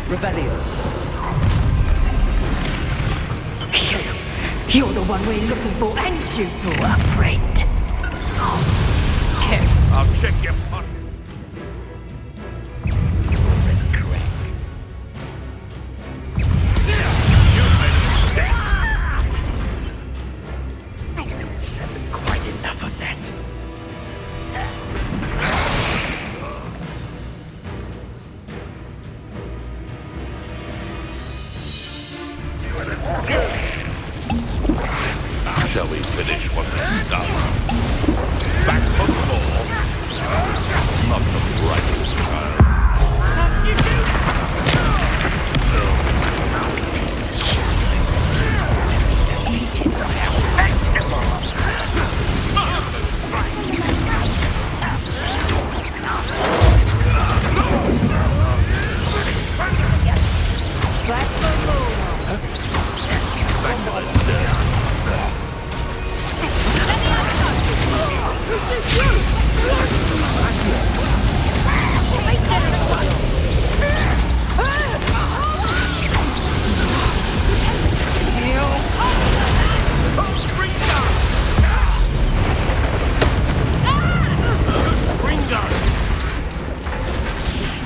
Revelio. You're the one we're looking for, ain't you, poor friend? Okay. I'll check your pocket. That was quite enough of that. Shall we finish what we start? Back for more. Not the brightest child.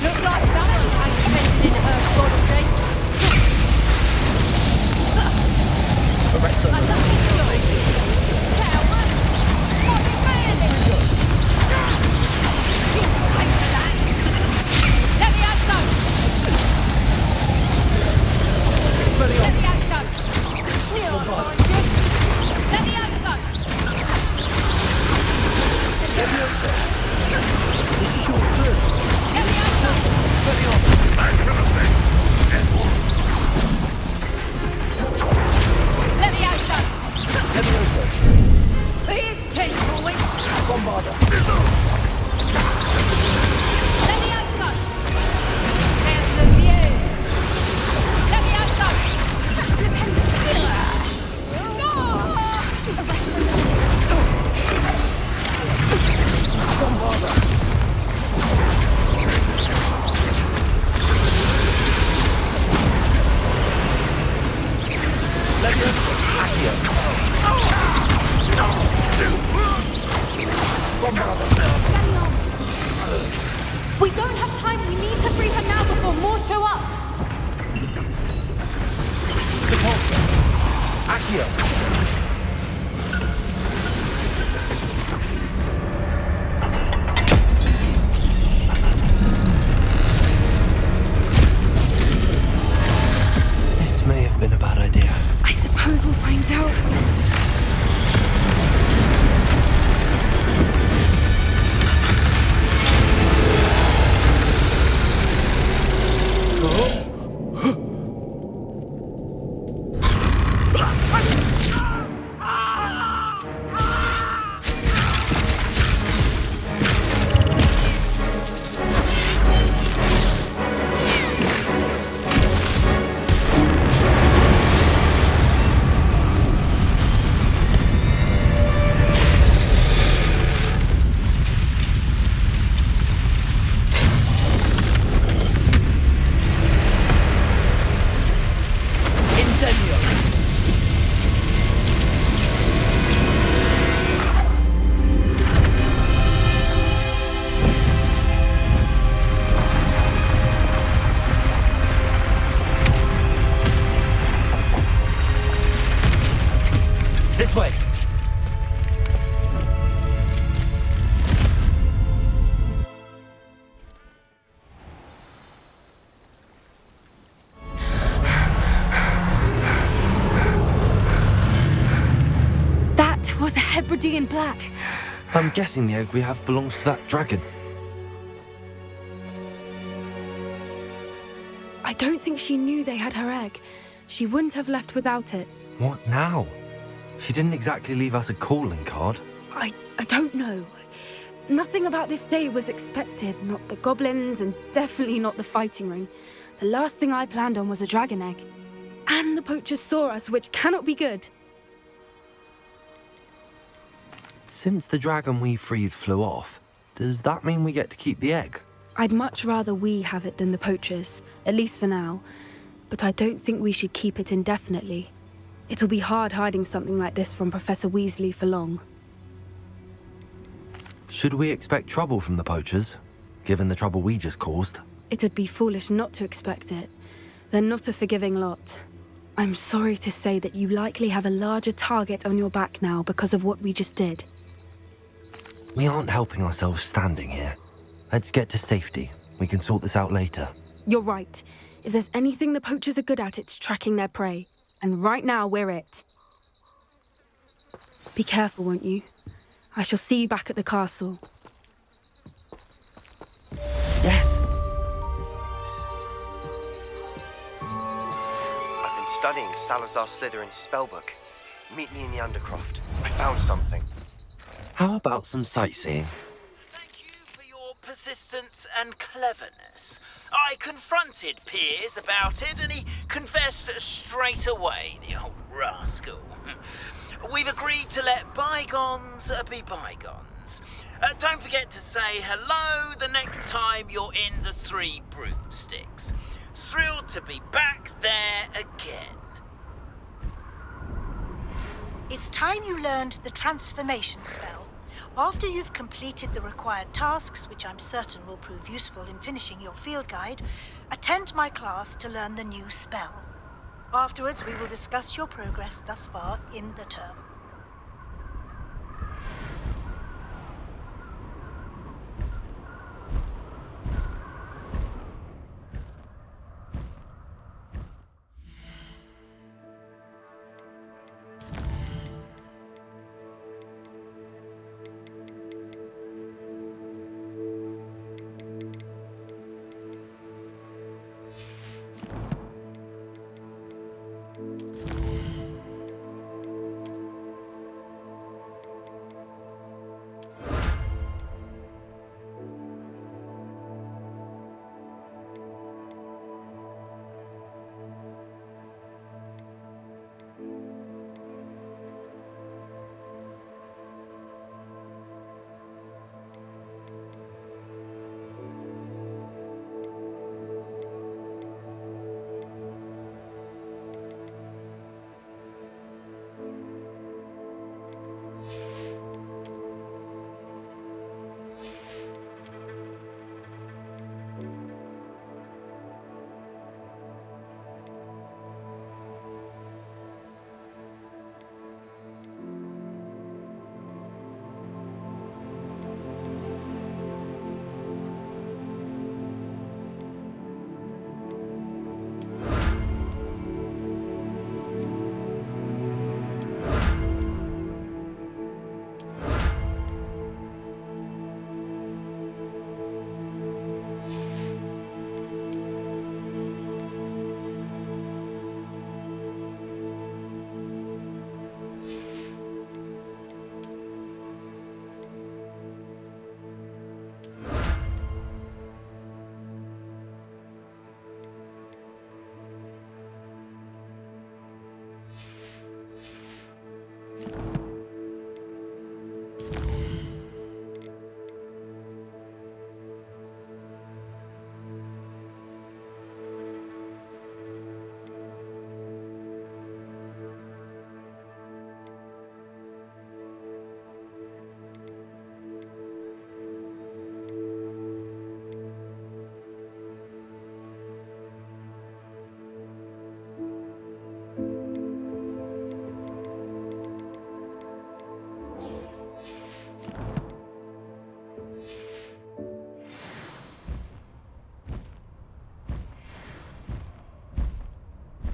Looks like someone ain't spending in her body. Arrest them. Let me out, son. Expelliarmus! Let me out, son. Let me out, son. Leviosa! This is your first. Let me out, son. Expelliarmus! Let me out, son. Leviosa! Here's 10 points. Bombarda! Let me out, son. There's the view. Let me out, son. Bombarda! Leviosa! Accio! Bombarda! We don't have time. We need to free her now before more show up. Repulsor! Accio! This may have been a bad idea. I suppose we'll find out. This way! That was a Hebridean black. I'm guessing the egg we have belongs to that dragon. I don't think she knew they had her egg. She wouldn't have left without it. What now? She didn't exactly leave us a calling card. I don't know. Nothing about this day was expected. Not the goblins, and definitely not the fighting ring. The last thing I planned on was a dragon egg. And the poachers saw us, which cannot be good. Since the dragon we freed flew off, does that mean we get to keep the egg? I'd much rather we have it than the poachers, at least for now. But I don't think we should keep it indefinitely. It'll be hard hiding something like this from Professor Weasley for long. Should we expect trouble from the poachers, given the trouble we just caused? It would be foolish not to expect it. They're not a forgiving lot. I'm sorry to say that you likely have a larger target on your back now because of what we just did. We aren't helping ourselves standing here. Let's get to safety. We can sort this out later. You're right. If there's anything the poachers are good at, it's tracking their prey. And right now, we're it. Be careful, won't you? I shall see you back at the castle. Yes! I've been studying Salazar Slytherin's spellbook. Meet me in the Undercroft. I found something. How about some sightseeing? Persistence and cleverness. I confronted Piers about it and he confessed straight away, the old rascal. We've agreed to let bygones be bygones. Don't forget to say hello the next time you're in the Three Broomsticks. Thrilled to be back there again. It's time you learned the transformation spell. After you've completed the required tasks, which I'm certain will prove useful in finishing your field guide, attend my class to learn the new spell. Afterwards, we will discuss your progress thus far in the term.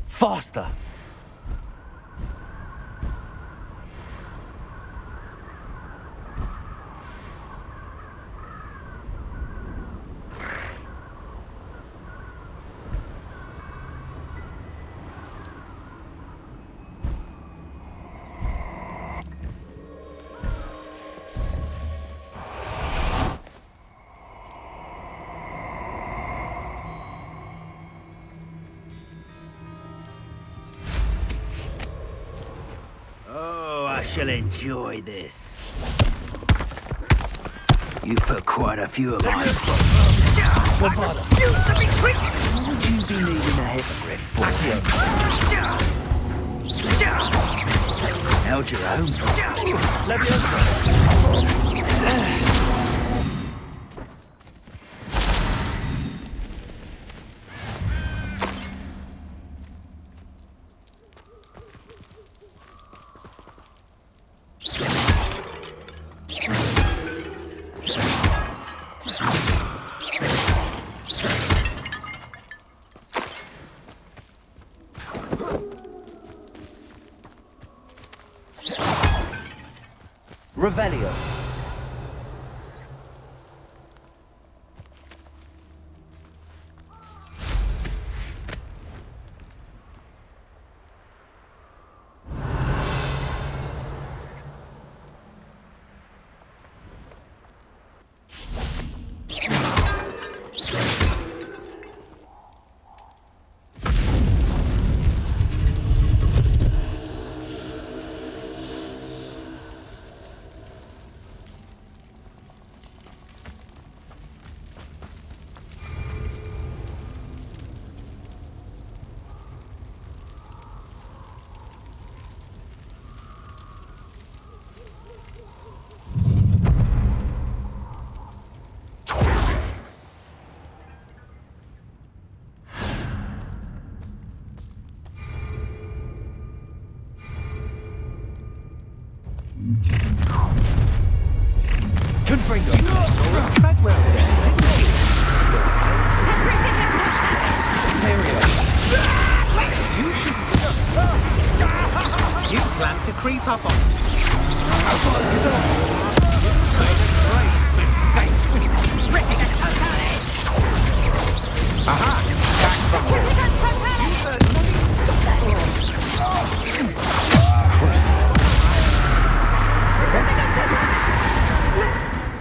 Faster! shall enjoy this. You put quite a few of mine. What would you be needing a hippogriff for? Held your own for. Revelio. You plan to creep up on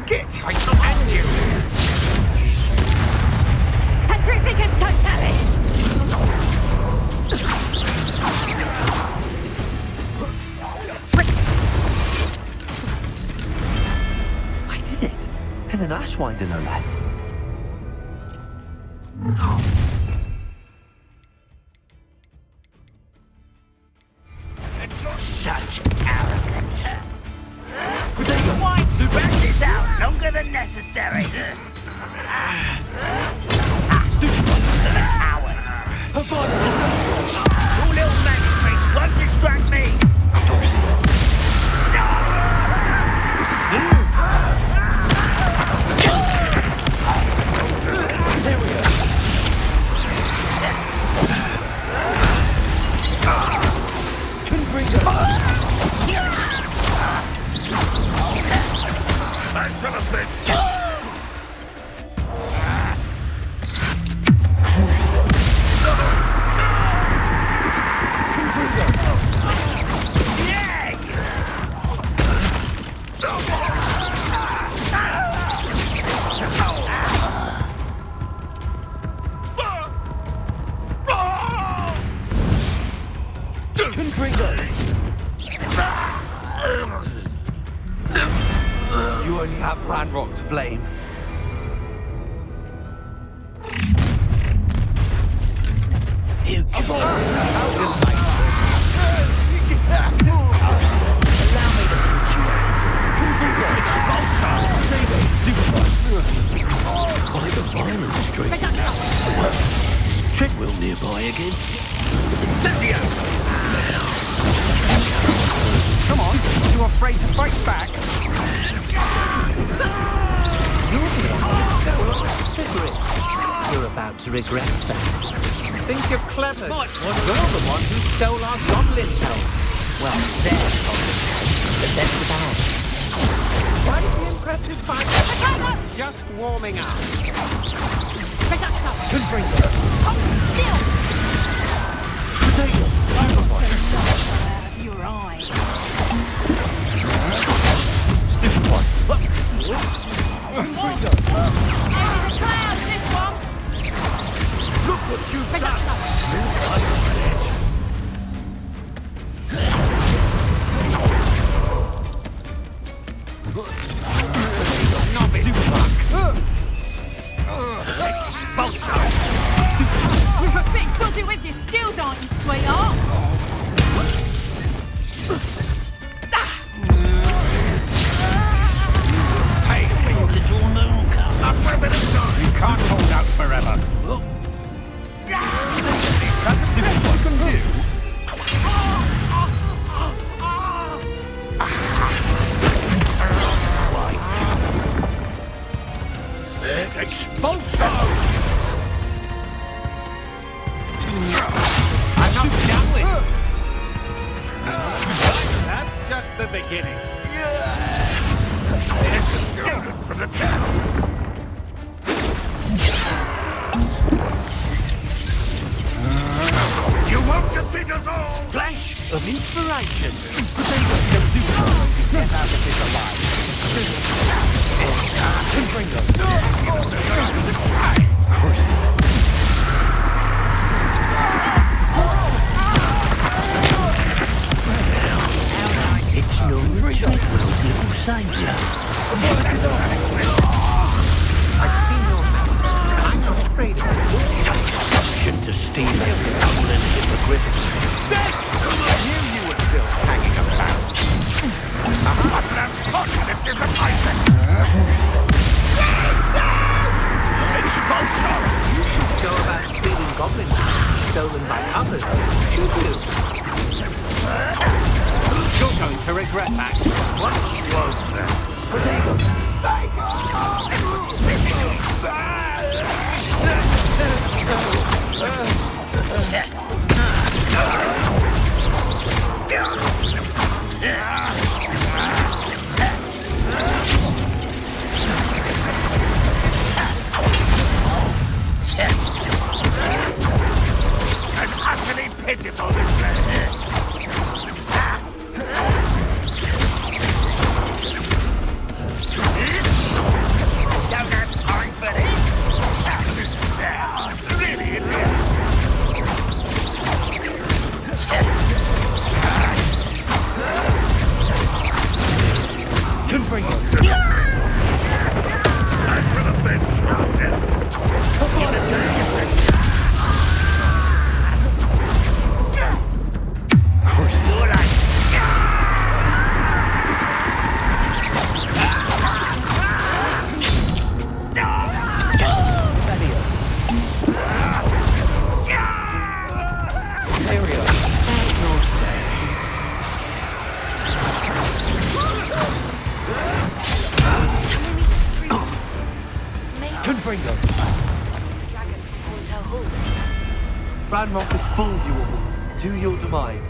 Get tight behind you! Petrificus Totalis! I did it. And an Ashwinder, no less. Such arrogance! Why drag this out longer than necessary? Coward! Your little magic tricks won't distract me! You only have Ranrock to blame. You can Allow me to put you out. By the violent street. Treadwell nearby again. Incendio! Come on, you afraid to fight back? You're about to regret that. Think you're clever. You're the one who stole our goblin help. Well, they're the best of ours. Quite the impressive fight. Just warming up. Confringo. Your eyes. Stupid one. Look what you've done! You're a bit dodgy with your skills, aren't you, sweetheart? Hey, you little mooncalf. Not for a bit of time. You can't hold out forever. That's the best you can do. Expulsion! I'm not done with it. That's just the beginning. It's a student from the town. You won't defeat us all! Flash of inspiration. Potato can do something to get out of this alive. Confringo. Crucible. It's no retreat, Will's little saviour. I've seen your master, and I'm not afraid of it. Option to steal every stolen in the Gryffindor. Knew you were still hanging about. That's fortunate is a fighting! Expulsion! You should go about stealing goblins stolen by others, should you? You're going to regret that. What was that? Potato! It's utterly pitiful, this place. Don't have time for this! This is really idiot. Confringo! I shall avenge your death. Crucible! Confringo! Ranrock has fooled you all to your demise.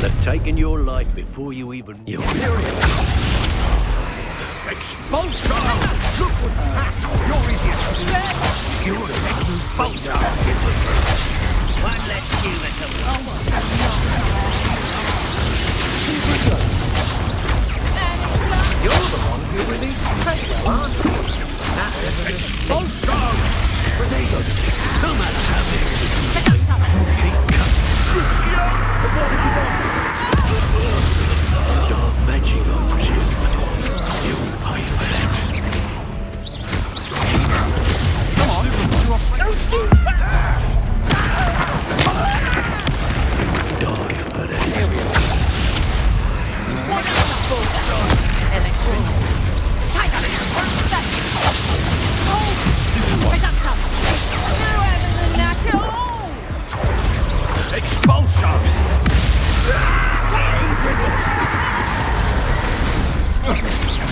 have taken your life before you even... You Expulsion! Look what's happened! You're easy as You're an expulsion! One less human to... You're the one who released Treadwell, aren't you? Expulsion! Potato! No matter how big it is, dark magic, I presume. You'll pay for that. Come on, no shoot! Die for that. Here we are. Expulsions!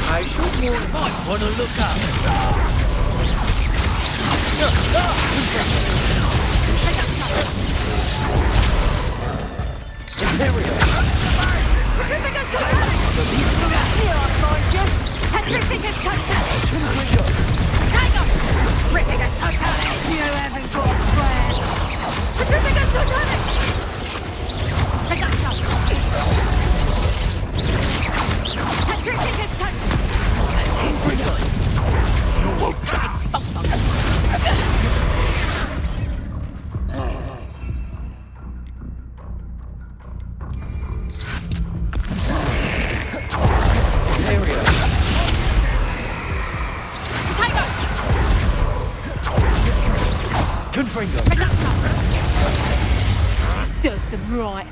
I should might want to look up. Serves them right.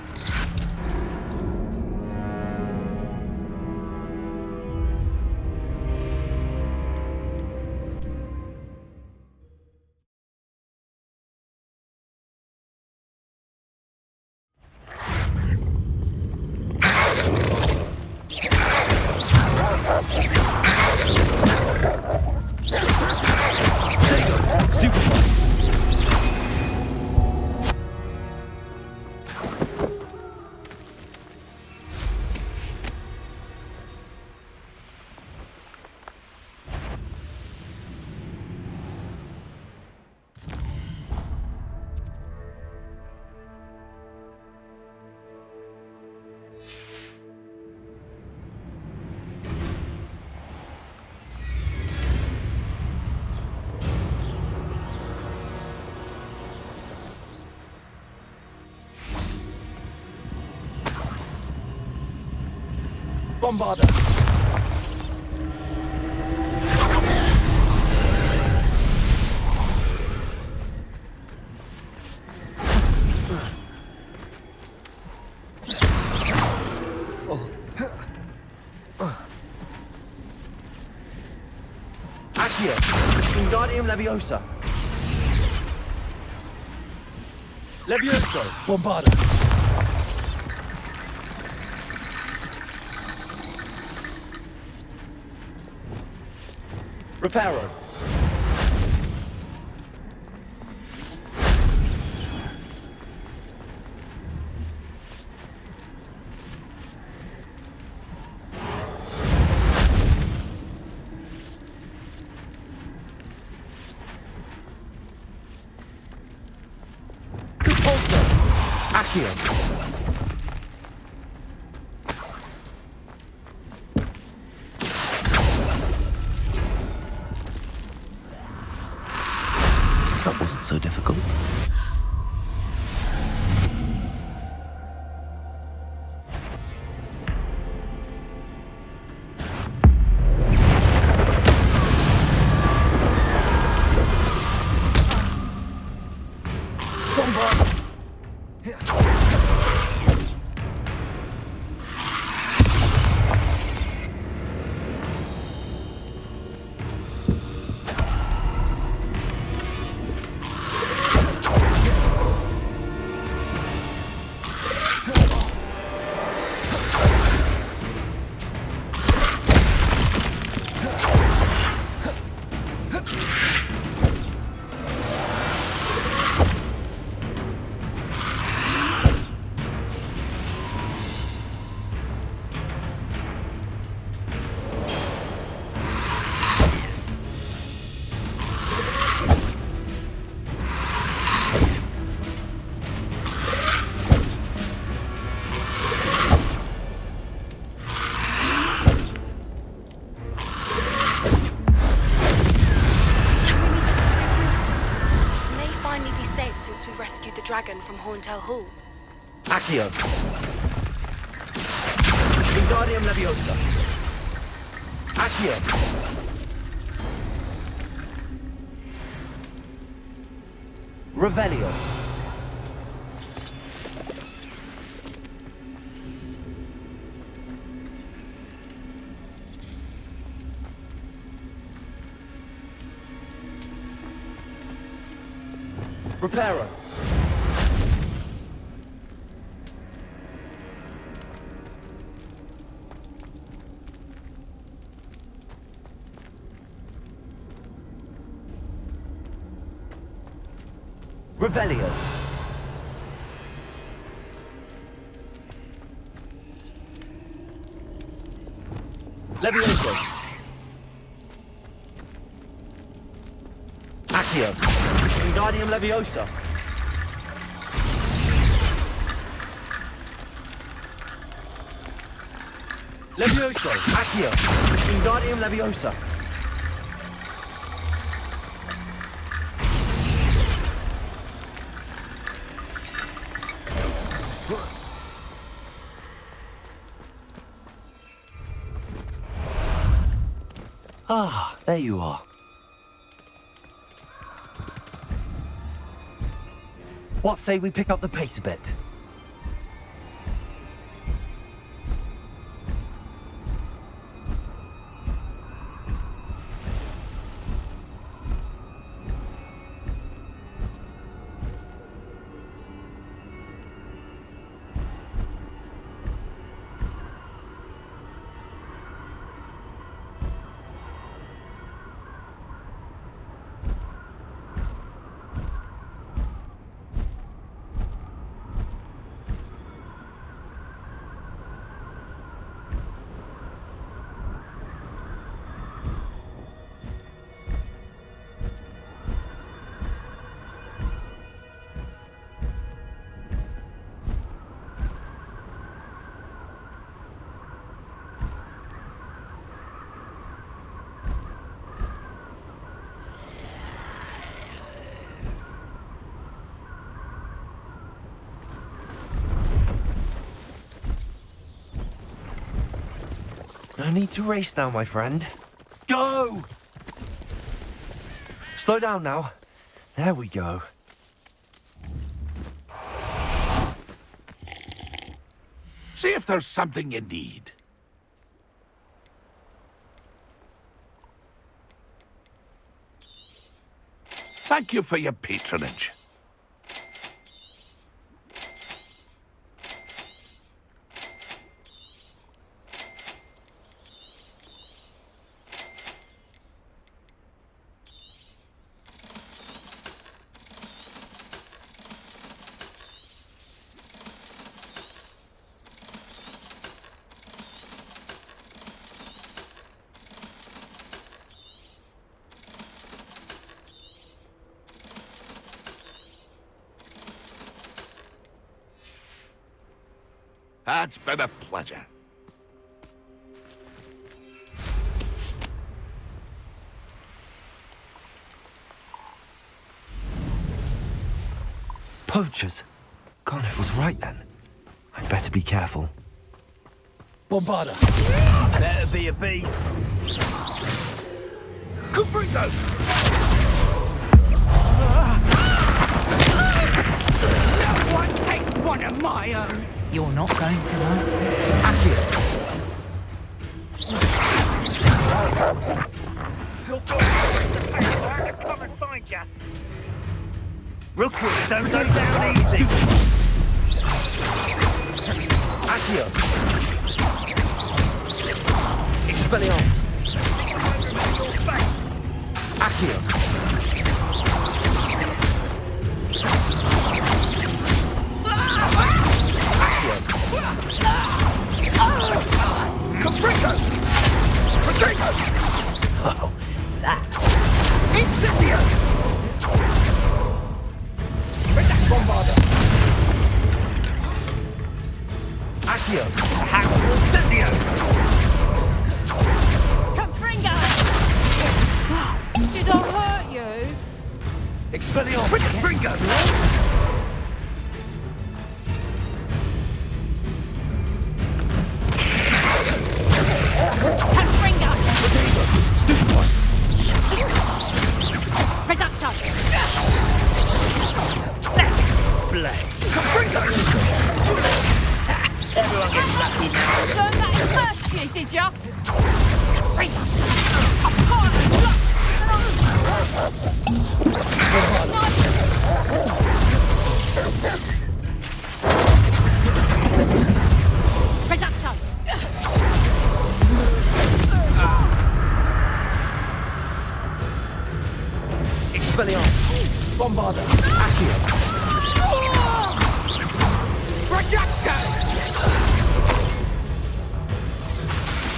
Bombarder! Accio! Wingardium Leviosa! Levioso! Bombarder! Reparo! Accio! That wasn't so difficult. dragon from Horntail Hall. Accio. Wingardium Leviosa. Accio. Revelio. Reparo. Revelio. Levioso. Accio. Wingardium Leviosa. Levioso. Accio. Wingardium Leviosa. Ah, there you are. What say we pick up the pace a bit? No need to race now, my friend. Go! Slow down now. There we go. See if there's something you need. Thank you for your patronage. It's been a pleasure. Poachers? God, it was right then. I'd better be careful. Bombarda. Better be a beast. Gryffindor! That one takes one of my own. You're not going to, huh? Come and find ya. Real quick, don't go down easy. Accio. Expelliarmus. Accio. Oh, that. Incendio! Bring that Bombarda! Accio! Howard Incendio! Confringo! Did I hurt you? Expelliarmus! Bring it, Fringo! Learned that in first year, did ya? Reducto! Expelliarmus! Bombarda! Accio! Reducto!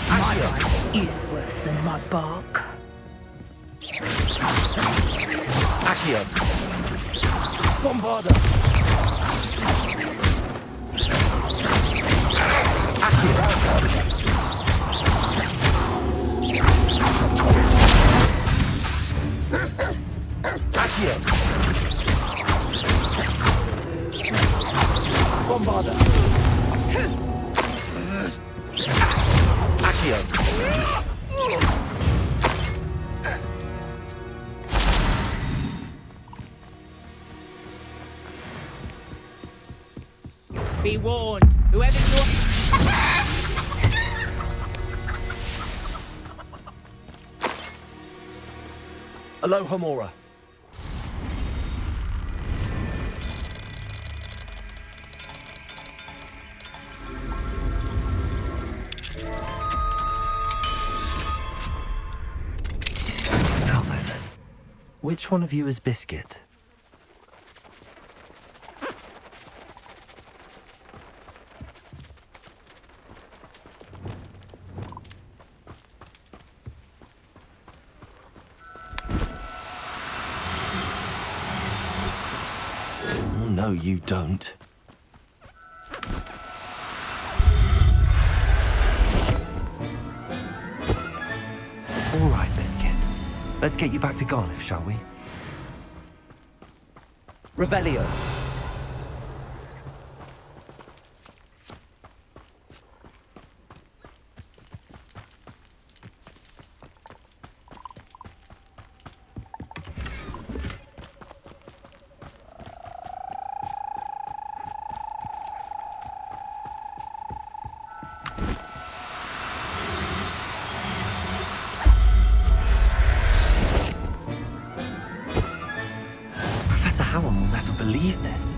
My bite is worse than my bark. Accio! Bombarda! Accio! Bombarda! Accio! Be warned, whoever you're... Aloha Mora. Now then, which one of you is Biscuit? Oh, no, you don't. All right, Biscuit. Let's get you back to Garniff, shall we? Revelio. Professor Howard will never believe this.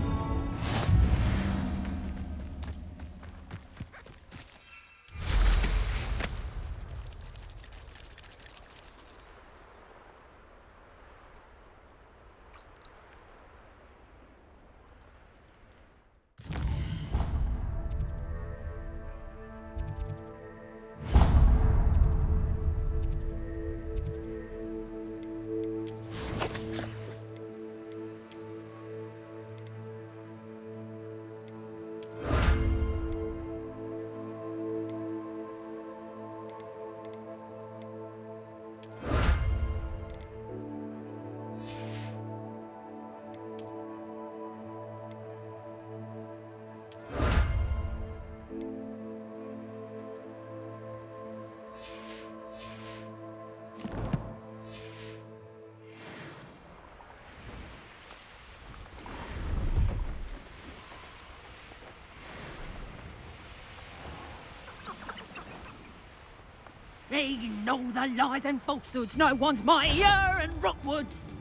They know the lies and falsehoods. No one's mightier in Rockwoods.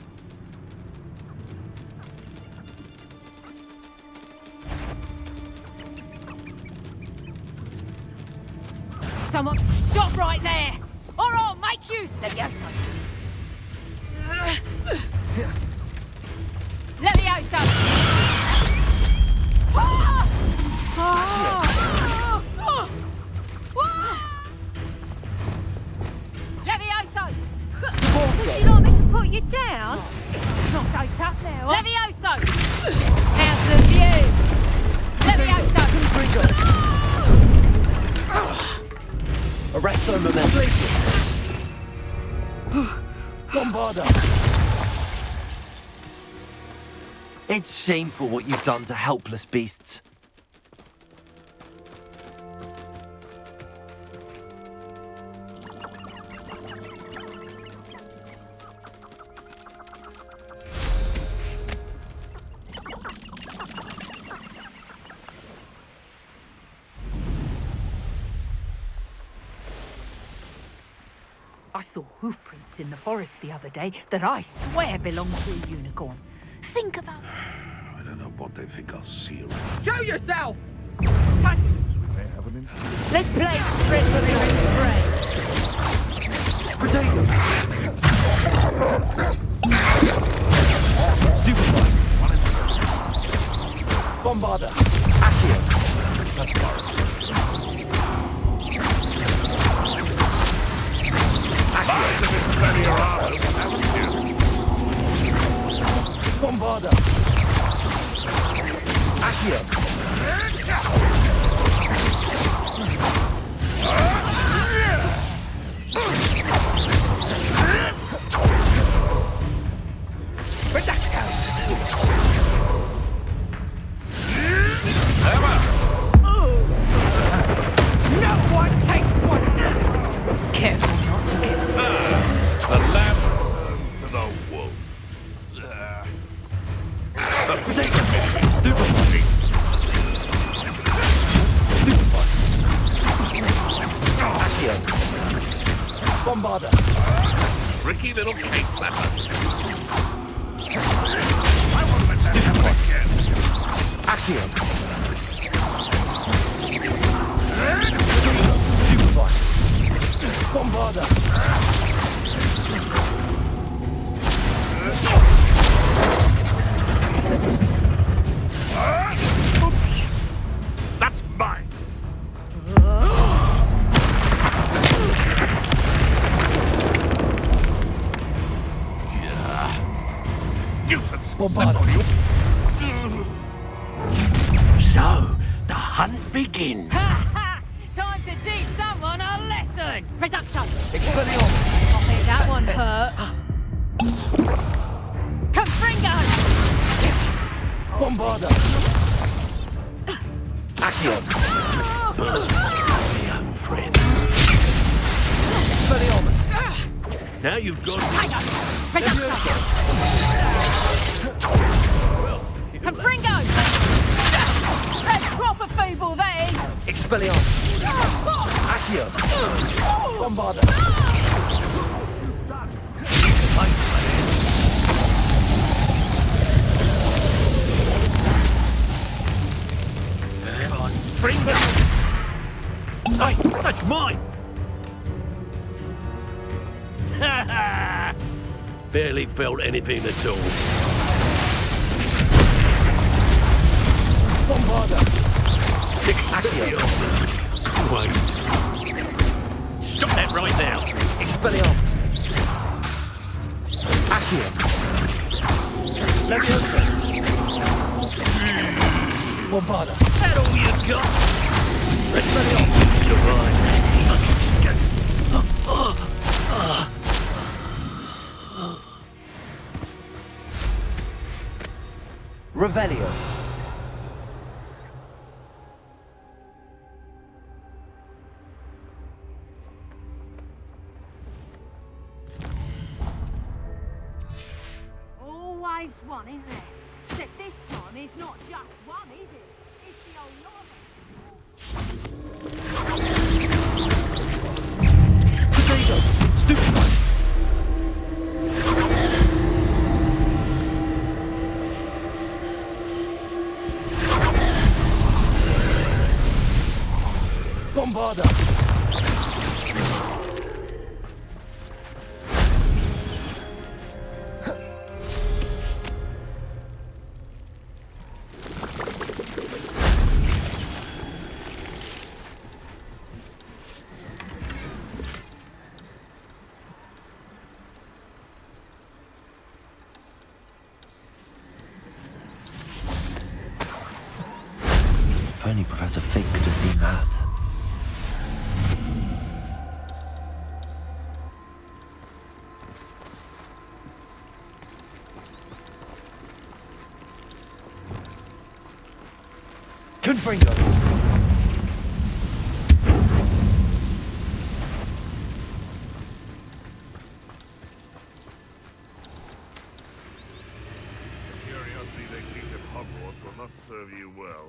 Someone stop right there, or I'll make you Levioso. Levioso. Ah! Ah! Levioso! Would you like me to put you down? It's not shake up now. Levioso! How's the view? Levioso! Arresto Momentum. Bombarda. It's shameful what you've done to helpless beasts. I saw hoof prints in the forest the other day that I swear belong to a unicorn. Think about it. I don't know what they think I'll see around. Show yourself! Son! Let's play Prisoner in Spray. Potato! Stupefy! Bombarder! Accio! Bombarder! Accio! No one takes one! Careful not to get... The lamb to the wolf. Potato! Stupefy! Accio! Bombarder! Tricky little cake flapper. I want to happen again. Accio! Stupefy! Bombarder! Oops! That's mine. Nuisance. Bombarder! So, the hunt begins. Ha ha! Time to teach someone a lesson! Reducto! Expelliarmus! I think that one hurt. Confringo! Bombarder! Accio! My own friend. Expelliarmus! Now you've got... Reducto! Confringo! That's proper feeble, that is! Expelliarmus! Accio! Bombarder! Bring them! Hey, that's mine! Barely felt anything at all. Bombarder! Expelliarmus! Wait. Stop that right now! Expelliarmus! Accio! Leviosa! Bombarder! That all you got? Expelliarmus! Revelio! Always one, isn't there? Except this time it's not just one, is it? It's the old lot of Potato! Stupefy! Bombarder! If only Professor Fig could have seen that. Confringo! The curiosity they keep at Hogwarts will not serve you well.